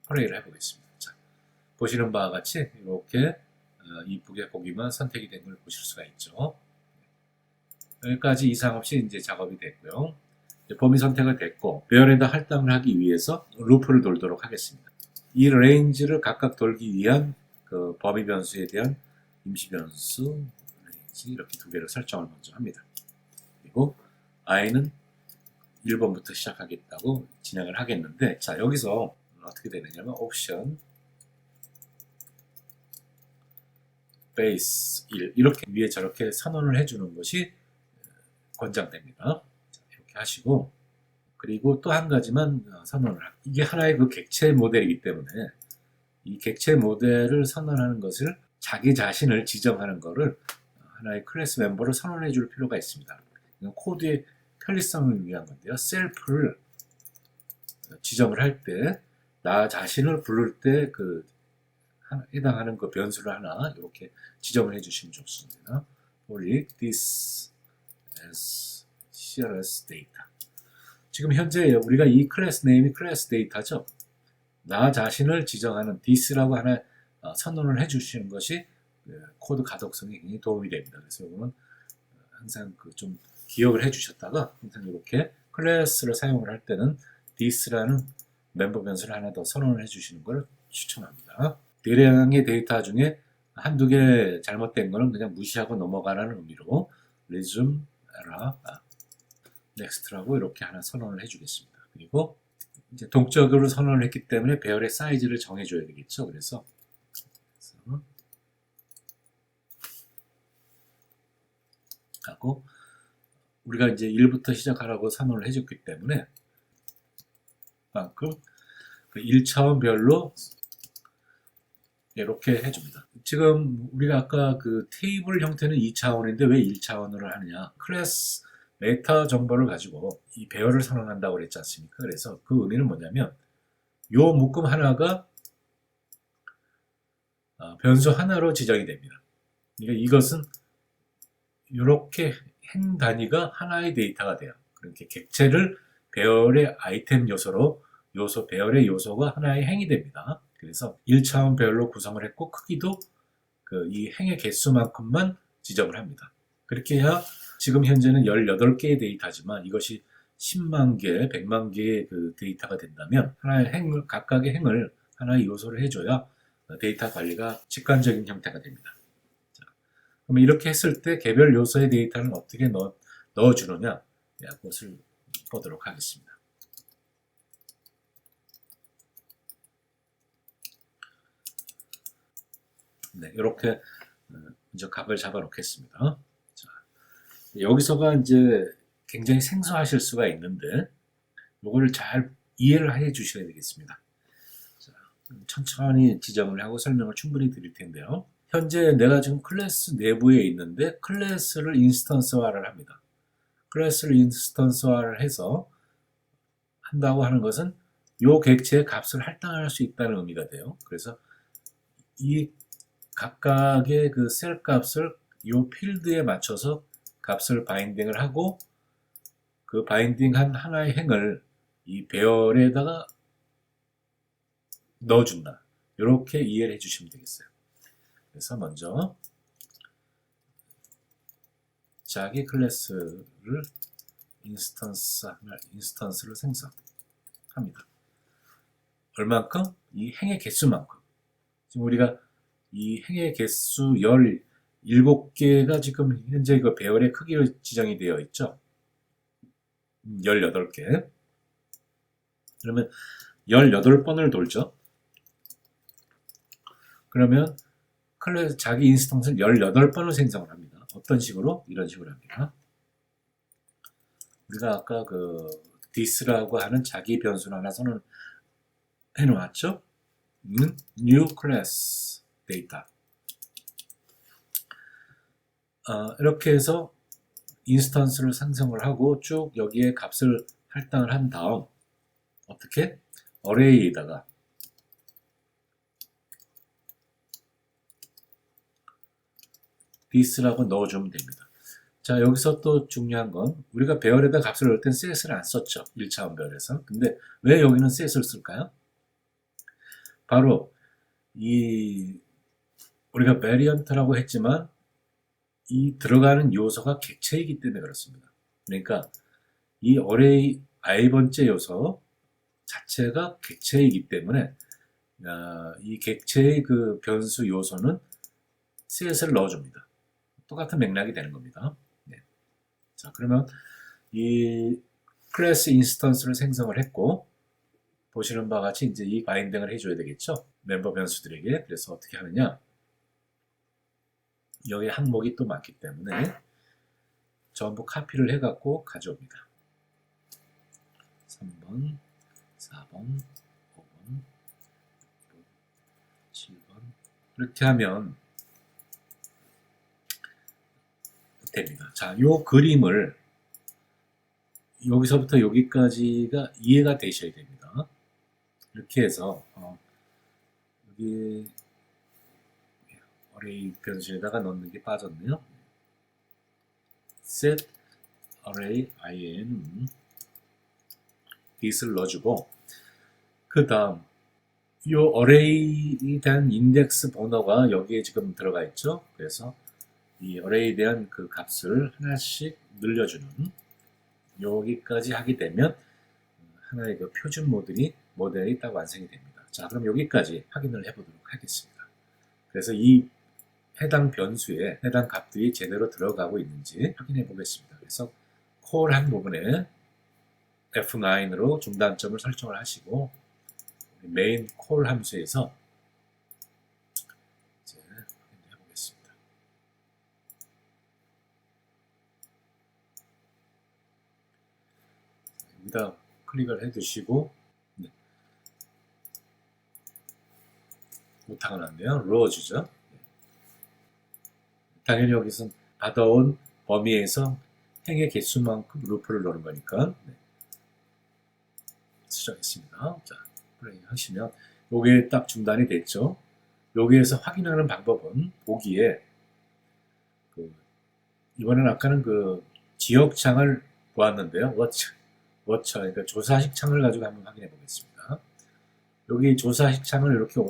플레이를 해보겠습니다. 자, 보시는 바와 같이 이렇게 이쁘게 보기만 선택이 된 걸 보실 수가 있죠. 여기까지 이상 없이 이제 작업이 됐고요. 범위 선택을 됐고, 배열에다 할당을 하기 위해서 루프를 돌도록 하겠습니다. 이 레인지를 각각 돌기 위한 그 범위 변수에 대한 임시 변수 레인지 이렇게 두 개를 설정을 먼저 합니다. 그리고 i는 1번부터 시작하겠다고 진행을 하겠는데, 자, 여기서 어떻게 되느냐면 옵션 베이스 1 이렇게 위에 저렇게 선언을 해주는 것이 권장됩니다. 자, 이렇게 하시고, 그리고 또 한 가지만 선언을 합니다. 이게 하나의 그 객체 모델이기 때문에 이 객체 모델을 선언하는 것을 자기 자신을 지정하는 것을 하나의 클래스 멤버를 선언해 줄 필요가 있습니다. 이건 코드의 편리성을 위한 건데요. 셀프를 지정을 할 때 나 자신을 부를 때 그 해당하는 그 변수를 하나 이렇게 지정을 해주시면 좋습니다. public this as CRS data. 지금 현재 우리가 이 클래스 네임이 클래스 데이터죠. 나 자신을 지정하는 this라고 하나 선언을 해주시는 것이 코드 가독성에 굉장히 도움이 됩니다. 그래서 이거는 항상 그 좀 기억을 해주셨다가 항상 이렇게 클래스를 사용을 할 때는 this라는 멤버 변수를 하나 더 선언을 해주시는 것을 추천합니다. 대량의 데이터 중에 한두 개 잘못된 거는 그냥 무시하고 넘어가라는 의미로 resume error next라고 이렇게 하나 선언을 해주겠습니다. 그리고 이제 동적으로 선언을 했기 때문에 배열의 사이즈를 정해줘야 되겠죠. 그래서 하고 우리가 이제 1부터 시작하라고 선언을 해줬기 때문에 만큼 그 1차원별로 이렇게 해줍니다. 지금 우리가 아까 그 테이블 형태는 2차원인데 왜 1차원으로 하느냐? 클래스 메타 정보를 가지고 이 배열을 선언한다고 그랬지 않습니까? 그래서 그 의미는 뭐냐면 요 묶음 하나가 변수 하나로 지정이 됩니다. 그러니까 이것은 이렇게 행 단위가 하나의 데이터가 돼요. 그렇게 객체를 배열의 아이템 요소로 배열의 요소가 하나의 행이 됩니다. 그래서 1차원 배열로 구성을 했고 크기도 이 행의 개수만큼만 지정을 합니다. 그렇게 해야 지금 현재는 18개의 데이터지만 이것이 10만 개, 100만 개의 그 데이터가 된다면 하나의 각각의 행을 하나의 요소를 해줘야 데이터 관리가 직관적인 형태가 됩니다. 자, 그럼 이렇게 했을 때 개별 요소의 데이터는 어떻게 넣어주느냐? 그것을 보도록 하겠습니다. 네, 이렇게 먼저 값을 잡아 놓겠습니다. 자, 여기서가 이제 굉장히 생소하실 수가 있는데 이거를 잘 이해를 해 주셔야 되겠습니다. 자, 천천히 지정을 하고 설명을 충분히 드릴 텐데요. 현재 내가 지금 클래스 내부에 있는데 클래스를 인스턴스화를 합니다. 클래스를 인스턴스화를 해서 한다고 하는 것은 이 객체의 값을 할당할 수 있다는 의미가 돼요. 그래서 이 각각의 그 셀 값을 이 필드에 맞춰서 값을 바인딩을 하고 그 바인딩한 하나의 행을 이 배열에다가 넣어준다. 이렇게 이해를 해주시면 되겠어요. 그래서 먼저 자기 클래스를 인스턴스를 생성합니다. 얼만큼? 이 행의 개수만큼. 지금 우리가 이 행의 개수 17개가 지금 현재 그 배열의 크기로 지정이 되어 있죠. 18개. 그러면 18번을 돌죠. 그러면 자기 인스턴스를 18번을 생성을 합니다. 어떤 식으로? 이런 식으로 합니다. 우리가 아까 그 this라고 하는 자기 변수를 하나 선언 해놓았죠. new class data. 이렇게 해서 인스턴스를 생성을 하고 쭉 여기에 값을 할당을 한 다음 어떻게? 어레이에다가 this라고 넣어주면 됩니다. 자, 여기서 또 중요한 건 우리가 배열에다 값을 넣을 땐 set을 안 썼죠. 1차원 배열에서. 근데 왜 여기는 set을 쓸까요? 바로 우리가 variant라고 했지만 이 들어가는 요소가 객체이기 때문에 그렇습니다. 그러니까 이 array i번째 요소 자체가 객체이기 때문에 이 객체의 그 변수 요소는 set을 넣어줍니다. 똑같은 맥락이 되는 겁니다. 네. 자, 그러면 이 클래스 인스턴스를 생성을 했고 보시는 바와 같이 이제 이 바인딩을 해줘야 되겠죠. 멤버 변수들에게. 그래서 어떻게 하느냐? 여기 항목이 또 많기 때문에 전부 카피를 해갖고 가져옵니다. 3번, 4번, 5번, 7번 이렇게 하면 됩니다. 자, 요 그림을 여기서부터 여기까지가 이해가 되셔야 됩니다. 이렇게 해서 여기 array 변수에다가 넣는 게 빠졌네요. set array in this를 넣어주고 그 다음 이 array에 대한 인덱스 번호가 여기에 지금 들어가 있죠. 그래서 이 array에 대한 그 값을 하나씩 늘려주는 여기까지 하게 되면 하나의 그 표준 모델이 딱 완성이 됩니다. 자, 그럼 여기까지 확인을 해보도록 하겠습니다. 그래서 이 해당 변수에 해당 값들이 제대로 들어가고 있는지 확인해 보겠습니다. 그래서 콜한 부분에 F9으로 중단점을 설정을 하시고 메인 콜 함수에서 이제 확인해 보겠습니다. 여기다 클릭을 해 두시고 오타가 났네요. 넣어주죠. 당연히 여기서 받아온 범위에서 행의 개수만큼 루프를 넣는 거니까 수정했습니다. 자, 플레이 하시면 여기에 딱 중단이 됐죠. 여기에서 확인하는 방법은 보기에 이번엔 아까는 그 지역창을 보았는데요. 워처 그러니까 조사식 창을 가지고 한번 확인해 보겠습니다. 여기 조사식 창을 이렇게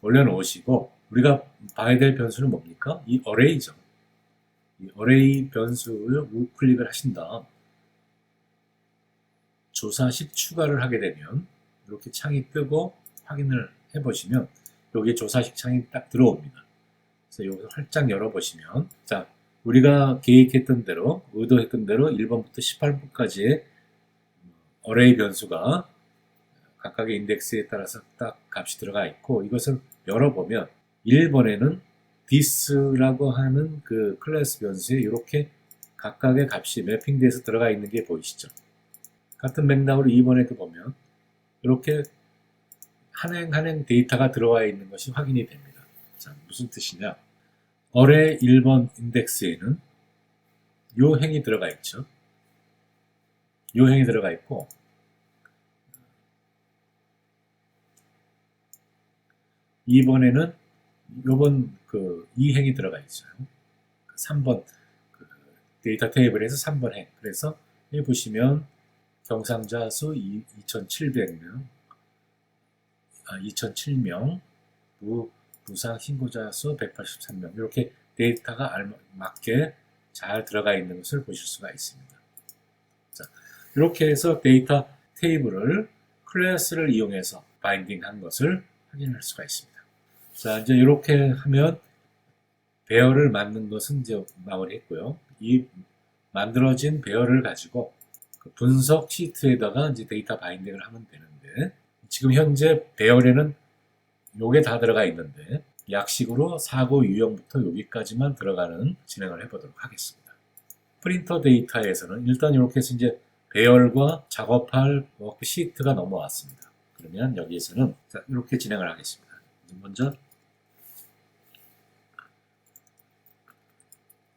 올려놓으시고 우리가 봐야 될 변수는 뭡니까? 이 array죠. 이 array 변수를 우클릭을 하신 다음 조사식 추가를 하게 되면 이렇게 창이 뜨고 확인을 해보시면 여기 조사식 창이 딱 들어옵니다. 그래서 여기서 활짝 열어보시면 자 우리가 계획했던 대로 의도했던 대로 1번부터 18번까지의 array 변수가 각각의 인덱스에 따라서 딱 값이 들어가 있고 이것을 열어보면 1번에는 this라고 하는 그 클래스 변수에 이렇게 각각의 값이 매핑돼서 들어가 있는 게 보이시죠? 같은 맥락으로 2번에도 보면 이렇게 한행 한행 데이터가 들어와 있는 것이 확인이 됩니다. 자, 무슨 뜻이냐? array 1번 인덱스에는 요 행이 들어가 있죠. 요 행이 들어가 있고 2번에는 요번 이 행이 들어가 있어요. 3번 데이터 테이블에서 3번 행. 그래서 여기 보시면 경상자 수 2,700명, 2,007명, 부상 신고자 수 183명. 이렇게 데이터가 맞게 잘 들어가 있는 것을 보실 수가 있습니다. 자, 이렇게 해서 데이터 테이블을 클래스를 이용해서 바인딩한 것을 확인할 수가 있습니다. 자, 이제 이렇게 하면 배열을 만든 것은 이제 마무리했고요. 이 만들어진 배열을 가지고 그 분석 시트에다가 이제 데이터 바인딩을 하면 되는데 지금 현재 배열에는 요게 다 들어가 있는데 약식으로 사고 유형부터 여기까지만 들어가는 진행을 해보도록 하겠습니다. 프린터 데이터에서는 일단 이렇게 해서 이제 배열과 작업할 워크시트가 넘어왔습니다. 그러면 여기에서는 자, 이렇게 진행을 하겠습니다. 먼저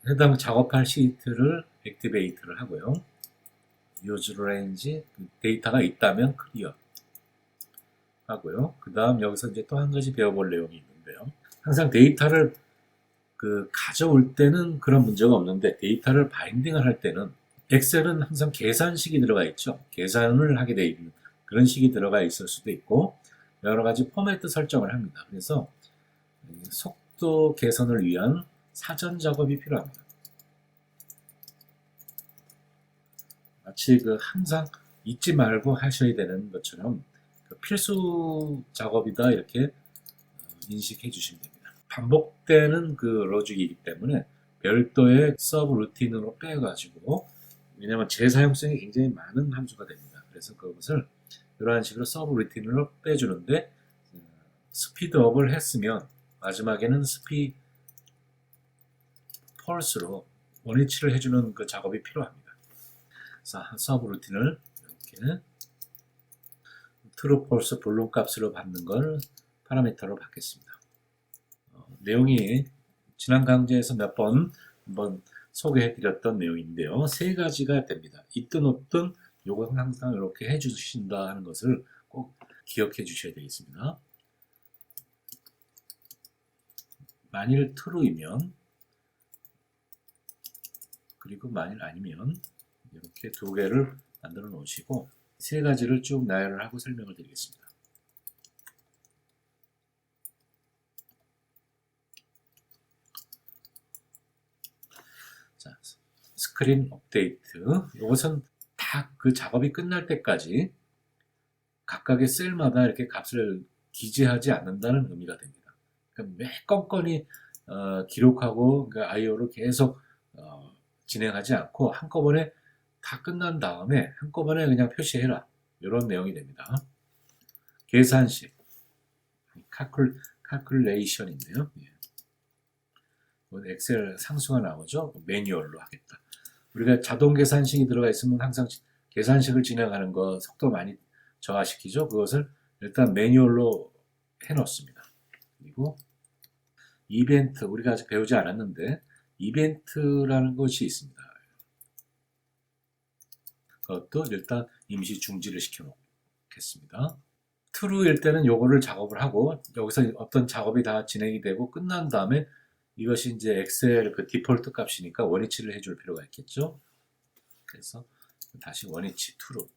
해당 작업할 시트를 액티베이트를 하고요. use range 데이터가 있다면 클리어 하고요. 그 다음 여기서 이제 또 한 가지 배워볼 내용이 있는데요. 항상 데이터를 가져올 때는 그런 문제가 없는데 데이터를 바인딩을 할 때는 엑셀은 항상 계산식이 들어가 있죠. 계산을 하게 돼 있는 그런 식이 들어가 있을 수도 있고 여러 가지 포맷 설정을 합니다. 그래서 속도 개선을 위한 사전 작업이 필요합니다. 마치 항상 잊지 말고 하셔야 되는 것처럼 필수 작업이다 이렇게 인식해 주시면 됩니다. 반복되는 로직이기 때문에 별도의 서브 루틴으로 빼가지고 왜냐하면 재사용성이 굉장히 많은 함수가 됩니다. 그래서 그것을 이러한 식으로 서브 루틴으로 빼주는데 스피드업을 했으면 마지막에는 펄스로 원위치를 해주는 그 작업이 필요합니다. 자, 서브 루틴을 이렇게 트루 펄스 블록 값으로 받는 걸 파라미터로 받겠습니다. 내용이 지난 강좌에서 몇 번 한번 소개해드렸던 내용인데요. 세 가지가 됩니다. 있든 없든 요거 항상 이렇게 해주신다 하는 것을 꼭 기억해 주셔야 되겠습니다. 만일 true이면, 그리고 만일 아니면 이렇게 두 개를 만들어 놓으시고 세 가지를 쭉 나열을 하고 설명을 드리겠습니다. 자, 스크린 업데이트. 이것은 다 그 작업이 끝날 때까지 각각의 셀마다 이렇게 값을 기재하지 않는다는 의미가 됩니다. 그러니까 매 건건이 기록하고 그러니까 IO를 계속 진행하지 않고 한꺼번에 다 끝난 다음에 한꺼번에 그냥 표시해라. 이런 내용이 됩니다. 계산식, calculation인데요. 엑셀 상수가 나오죠. 매뉴얼로 하겠다. 우리가 자동 계산식이 들어가 있으면 항상 계산식을 진행하는 거 속도 많이 저하시키죠. 그것을 일단 매뉴얼로 해놓습니다. 그리고 이벤트, 우리가 아직 배우지 않았는데 이벤트라는 것이 있습니다. 그것도 일단 임시 중지를 시켜놓겠습니다. true일 때는 요거를 작업을 하고 여기서 어떤 작업이 다 진행이 되고 끝난 다음에 이것이 이제 엑셀 그 디폴트 값이니까 원위치를 해줄 필요가 있겠죠. 그래서 다시 원위치 true,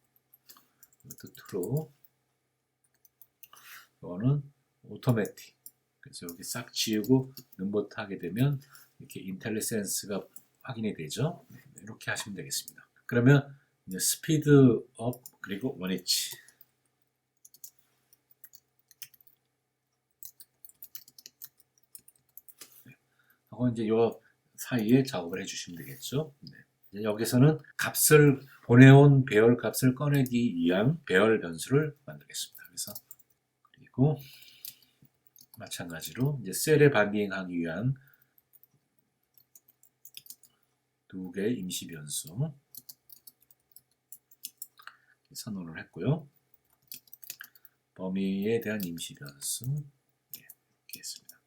이것도 true. 이거는 automatic. 그래서 여기 싹 지우고 num부터 하게 되면 이렇게 인텔리센스가 확인이 되죠. 이렇게 하시면 되겠습니다. 그러면 이제 스피드 업 그리고 원위치. 하고 이제 요 사이에 작업을 해주시면 되겠죠. 네. 여기서는 값을 보내온 배열 값을 꺼내기 위한 배열 변수를 만들겠습니다. 그래서 그리고 마찬가지로 이제 셀에 바인딩하기 위한 두 개의 임시 변수 선언을 했고요. 범위에 대한 임시 변수 이렇게 했습니다.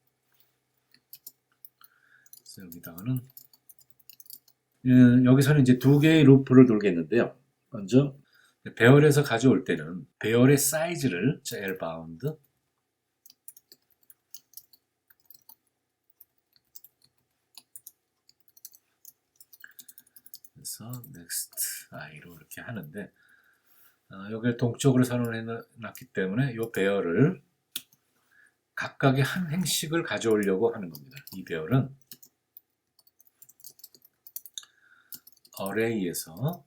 그래서 여기다가는 여기서는 이제 두 개의 루프를 돌겠는데요. 먼저 배열에서 가져올 때는 배열의 사이즈를 lbound 그래서 next i로 이렇게 하는데 여기를 동쪽으로 선언을 해놨기 때문에 이 배열을 각각의 한 행식을 가져오려고 하는 겁니다. 이 배열은 array에서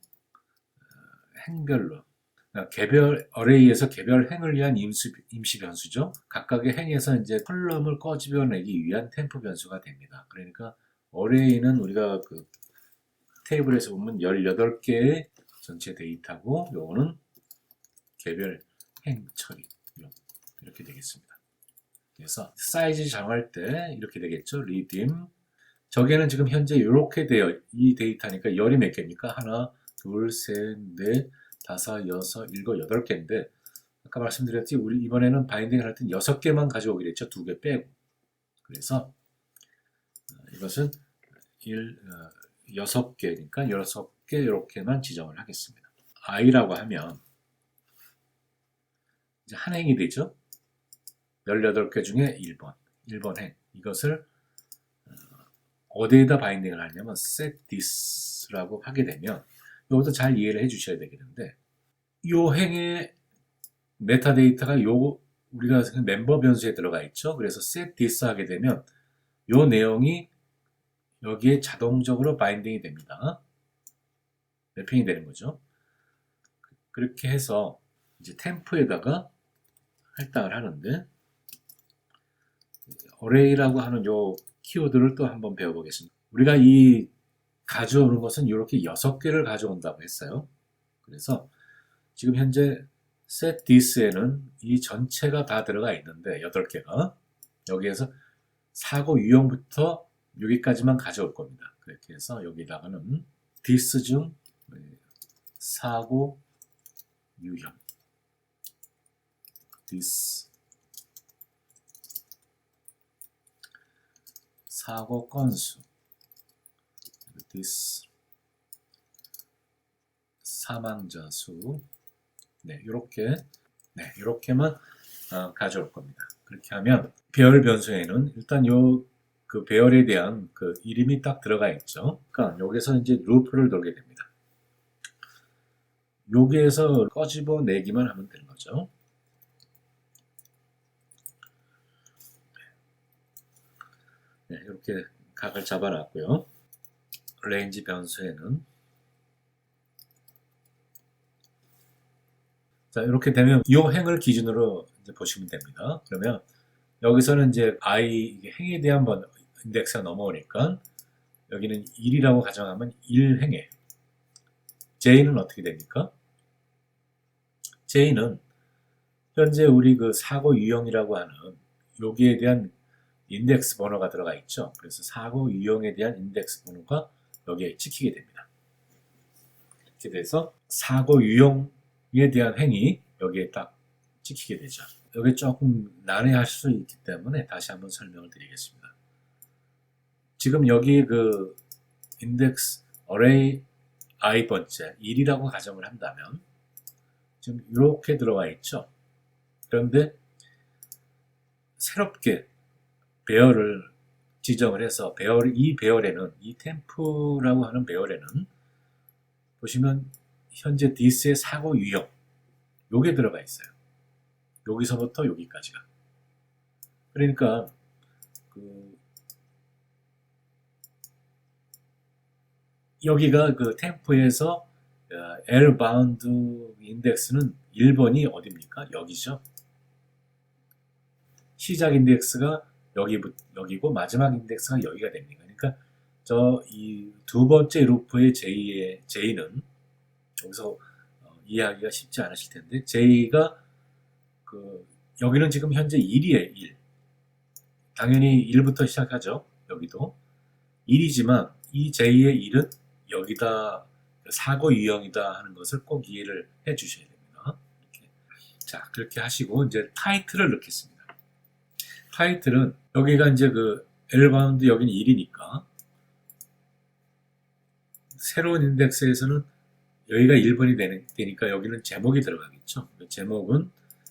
행별로 개별 array에서 개별 행을 위한 임시 변수죠. 각각의 행에서 이제 컬럼을 꺼집어내기 위한 템프 변수가 됩니다. 그러니까 array는 우리가 그 테이블에서 보면 18개의 전체 데이터고 요거는 개별 행 처리 이렇게 되겠습니다. 그래서 사이즈 정할 때 이렇게 되겠죠. redeem 저게는 지금 현재 이렇게 되어 이 데이터니까 열이 몇 개입니까? 하나, 둘, 셋, 넷, 다섯, 여섯, 일곱, 8개인데 아까 말씀드렸지 우리 이번에는 바인딩을 할 땐 6개만 가져오기로 했죠. 2개 빼고 그래서 이것은 6개니까 6개 이렇게만 지정을 하겠습니다. i라고 하면 이제 한 행이 되죠. 18개 중에 1번 행 이것을 어디에다 바인딩을 하냐면 set this라고 하게 되면 이것도 잘 이해를 해 주셔야 되겠는데 이 행의 메타데이터가 우리가 멤버 변수에 들어가 있죠. 그래서 set this 하게 되면 이 내용이 여기에 자동적으로 바인딩이 됩니다. 래핑이 되는 거죠. 그렇게 해서 이제 템프에다가 할당을 하는데 array라고 하는 요 키워드를 또 한번 배워보겠습니다. 우리가 이 가져오는 것은 이렇게 6개를 가져온다고 했어요. 그래서 지금 현재 set this에는 이 전체가 다 들어가 있는데 8개가 여기에서 사고 유형부터 여기까지만 가져올 겁니다. 그렇게 해서 여기다가는 this 중 사고 유형 this 사고 건수 this 사망자 수 네, 이렇게 네, 이렇게만 가져올 겁니다. 그렇게 하면 배열 변수에는 일단 그 배열에 대한 그 이름이 딱 들어가 있죠. 그러니까 여기서 이제 루프를 돌게 됩니다. 여기에서 꺼집어내기만 하면 되는 거죠. 네, 이렇게 각을 잡아놨고요. 레인지 변수에는 자, 이렇게 되면 이 행을 기준으로 이제 보시면 됩니다. 그러면 여기서는 이제 i 행에 대한 인덱스가 넘어오니까 여기는 1이라고 가정하면 1행에 j는 어떻게 됩니까? j는 현재 우리 그 사고 유형이라고 하는 여기에 대한 인덱스 번호가 들어가 있죠. 그래서 사고 유형에 대한 인덱스 번호가 여기에 찍히게 됩니다. 이렇게 돼서 사고 유형에 대한 행이 여기에 딱 찍히게 되죠. 여기 조금 난해할 수 있기 때문에 다시 한번 설명을 드리겠습니다. 지금 여기 그 인덱스 어레이 i 번째 1이라고 가정을 한다면 지금 이렇게 들어가 있죠. 그런데 새롭게 배열을 지정을 해서 이 배열에는 이 템프라고 하는 배열에는 보시면 현재 this의 사고 유형 요게 들어가 있어요. 여기서부터 여기까지가. 그러니까 여기가 그 템프에서 L 바운드 인덱스는 1번이 어딥니까? 여기죠. 시작 인덱스가 여기고 마지막 인덱스가 여기가 됩니다. 그러니까 이 두 번째 루프의 J는 여기서 이해하기가 쉽지 않으실 텐데 J가 여기는 지금 현재 1이에요. 1. 당연히 1부터 시작하죠. 여기도 1이지만 이 J의 1은 여기다 사고 유형이다 하는 것을 꼭 이해를 해 주셔야 됩니다. 이렇게. 자, 그렇게 하시고 이제 타이틀을 넣겠습니다. 타이틀은 여기가 이제 그 L바운드 여기는 1이니까 새로운 인덱스에서는 여기가 1번이 되니까 여기는 제목이 들어가겠죠. 제목은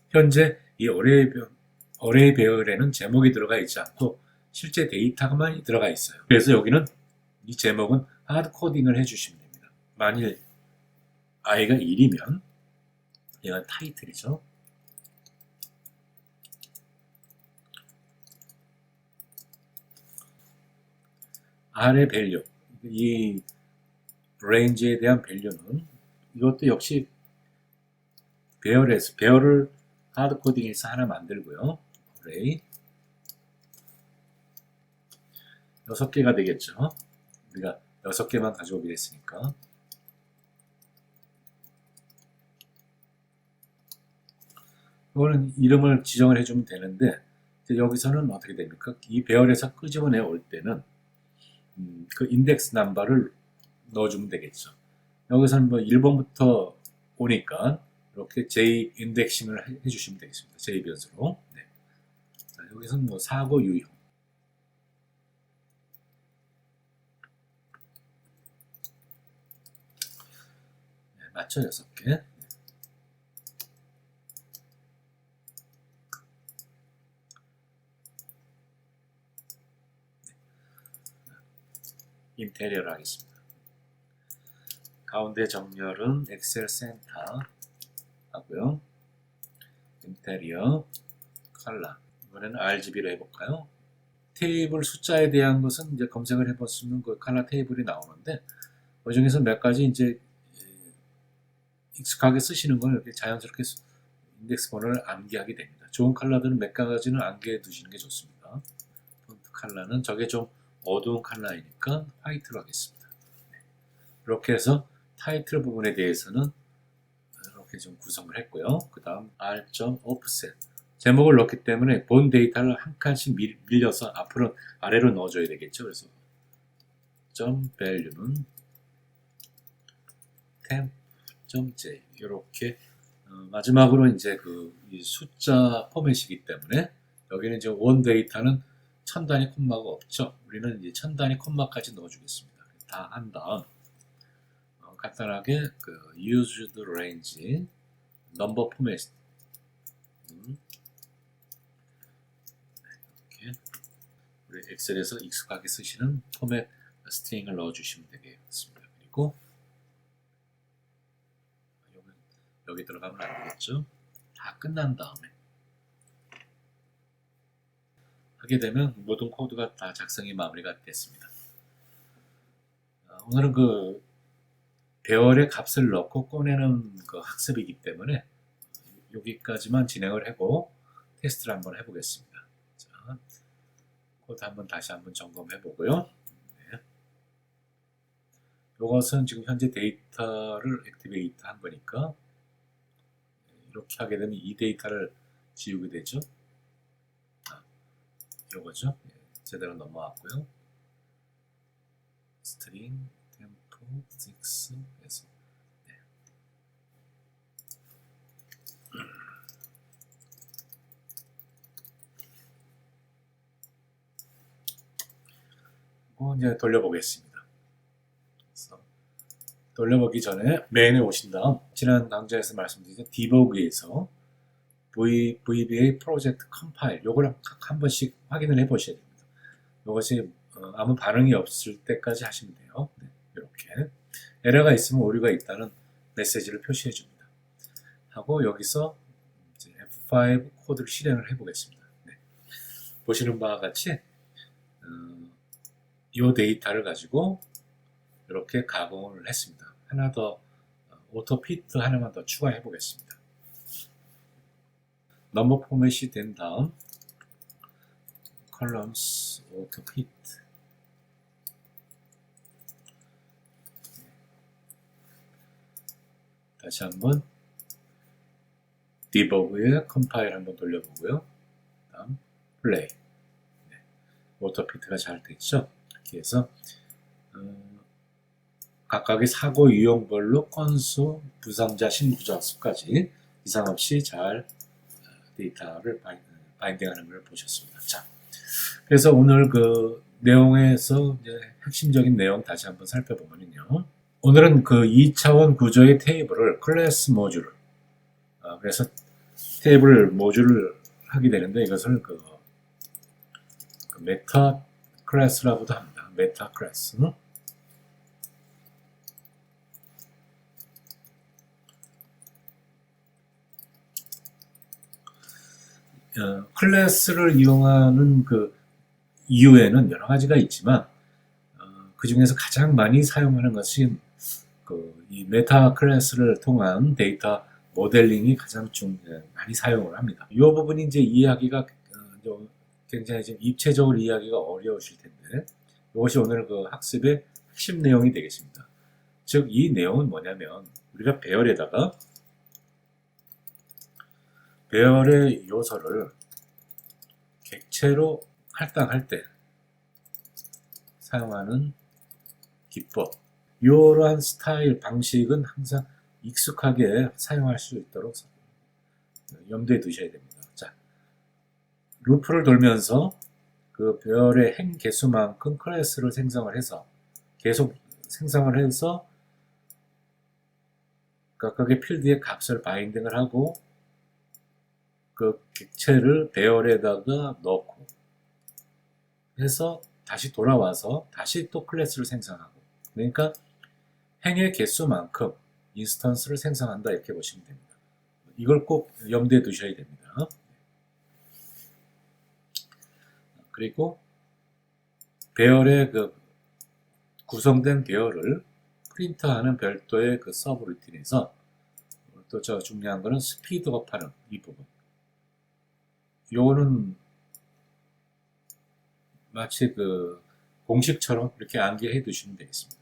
현재 이 어레이 배열에는 제목이 들어가 있지 않고 실제 데이터만 들어가 있어요. 그래서 여기는 이 제목은 하드 코딩을 해주시면 됩니다. 만일 i가 1이면 얘가 타이틀이죠. r의 밸류, 이 range에 대한 밸류는 이것도 역시 배열을 하드 코딩해서 하나 만들고요. array 6개가 되겠죠. 우리가 6개만 가져오기로 했으니까. 이거는 이름을 지정을 해주면 되는데 여기서는 어떻게 됩니까? 이 배열에서 끄집어내 올 때는 그 인덱스 넘버를 넣어주면 되겠죠. 여기서는 뭐 1번부터 오니까 이렇게 J 인덱싱을 해주시면 되겠습니다. J 변수로. 네. 자, 여기서는 뭐 사고 유형. 네, 맞죠? 6개. 인테리어를 하겠습니다. 가운데 정렬은 엑셀 센터 하고요. 인테리어 컬러 이번에는 RGB로 해볼까요? 테이블 숫자에 대한 것은 이제 검색을 해보시면 그 컬러 테이블이 나오는데 그 중에서 몇 가지 이제 익숙하게 쓰시는 건 이렇게 자연스럽게 인덱스 번호를 암기하게 됩니다. 좋은 컬러들은 몇 가지는 암기해 두시는 게 좋습니다. 폰트 컬러는 저게 좀 어두운 컬러이니까 화이트로 하겠습니다. 네. 이렇게 해서 타이틀 부분에 대해서는 이렇게 좀 구성을 했고요. 그 다음 r.offset 제목을 넣기 때문에 본 데이터를 한 칸씩 밀려서 앞으로 아래로 넣어줘야 되겠죠. 그래서 .value는 temp.j 이렇게 마지막으로 이제 이 숫자 포맷이기 때문에 여기는 이제 원 데이터는 1000단위 콤마가 없죠. 우리는 이제 1000단위 콤마까지 넣어주겠습니다. 다 한 다음 간단하게 used range number 포맷 이렇게 우리 엑셀에서 익숙하게 쓰시는 포맷 스트링을 넣어주시면 되겠습니다. 그리고 여기 들어가면 안 되겠죠? 다 끝난 다음에 하게 되면 모든 코드가 다 작성이 마무리가 됐습니다. 오늘은 그 배열의 값을 넣고 꺼내는 그 학습이기 때문에 여기까지만 진행을 하고 테스트를 한번 해보겠습니다. 자, 코드 한번 다시 한번 점검해 보고요. 네. 이것은 지금 현재 데이터를 액티베이트 한 거니까 이렇게 하게 되면 이 데이터를 지우게 되죠. 이거죠. 네, 제대로 넘어왔고요. 스트링 템포 6에서 네. 이제 돌려보겠습니다. 그래서 돌려보기 전에 메인에 오신 다음 지난 강좌에서 말씀드린 디버그에서 VBA 프로젝트 컴파일 요걸 한 번씩 확인을 해 보셔야 됩니다. 이것이 아무 반응이 없을 때까지 하시면 돼요. 네, 이렇게 에러가 있으면 오류가 있다는 메시지를 표시해 줍니다. 하고 여기서 이제 F5 코드를 실행을 해 보겠습니다. 네. 보시는 바와 같이 이 데이터를 가지고 이렇게 가공을 했습니다. 하나 더 오토 피트 하나만 더 추가해 보겠습니다. 넘버 포맷이 된 다음 columns auto fit 다시 한번 디버그에 컴파일 한번 돌려보고요. 다음 플레이 네. auto fit가 잘 됐죠. 이렇게 해서 각각의 사고 유형별로 건수, 부상자, 신부자 수까지 이상 없이 잘 데이터를 바인딩하는 걸 보셨습니다. 자, 그래서 오늘 그 내용에서 이제 핵심적인 내용 다시 한번 살펴보면요. 오늘은 그 2차원 구조의 테이블을 클래스 모듈, 그래서 테이블 모듈을 하게 되는데 이것을 그 메타 클래스라고도 합니다. 메타 클래스. 클래스를 이용하는 그 이유에는 여러 가지가 있지만 그 중에서 가장 많이 사용하는 것이 이 메타 클래스를 통한 데이터 모델링이 가장 많이 사용을 합니다. 이 부분이 이제 이해하기가 굉장히 좀 입체적으로 이해하기가 어려우실 텐데 이것이 오늘 그 학습의 핵심 내용이 되겠습니다. 즉 이 내용은 뭐냐면 우리가 배열에다가 배열의 요소를 객체로 할당할 때 사용하는 기법, 이러한 스타일, 방식은 항상 익숙하게 사용할 수 있도록 염두에 두셔야 됩니다. 자, 루프를 돌면서 그 배열의 행 개수만큼 클래스를 생성을 해서 계속 생성을 해서 각각의 필드의 값을 바인딩을 하고 그 객체를 배열에다가 넣고 해서 다시 돌아와서 다시 또 클래스를 생성하고 그러니까 행의 개수만큼 인스턴스를 생성한다 이렇게 보시면 됩니다. 이걸 꼭 염두에 두셔야 됩니다. 그리고 배열의 그 구성된 배열을 프린트하는 별도의 그 서브 루틴에서 또 저 중요한 거는 스피드업하는 이 부분. 요거는 마치 그 공식처럼 이렇게 암기해 두시면 되겠습니다.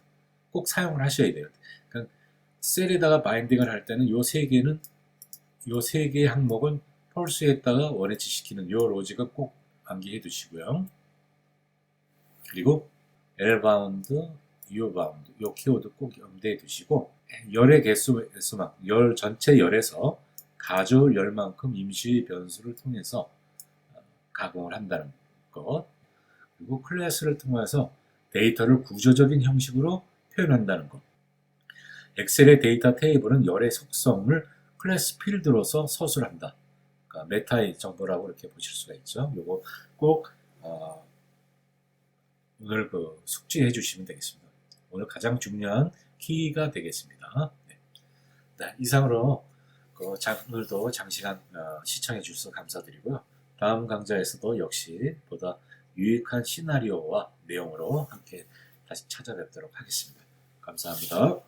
꼭 사용을 하셔야 돼요. 그러니까 셀에다가 바인딩을 할 때는 요 세 개는 요 세 개의 항목은 펄스에다가 원위치 시키는 요 로직을 꼭 암기해 두시고요. 그리고 L바운드, U바운드 요 키워드 꼭 염두에 두시고 열의 개수만 열 전체 열에서 가져올 열만큼 임시 변수를 통해서 가공을 한다는 것 그리고 클래스를 통해서 데이터를 구조적인 형식으로 표현한다는 것 엑셀의 데이터 테이블은 열의 속성을 클래스 필드로서 서술한다. 그러니까 메타의 정보라고 이렇게 보실 수가 있죠. 요거 꼭 오늘 그 숙지해 주시면 되겠습니다. 오늘 가장 중요한 키가 되겠습니다. 네. 네, 이상으로 오늘도 장시간 시청해 주셔서 감사드리고요. 다음 강좌에서도 역시 보다 유익한 시나리오와 내용으로 함께 다시 찾아뵙도록 하겠습니다. 감사합니다.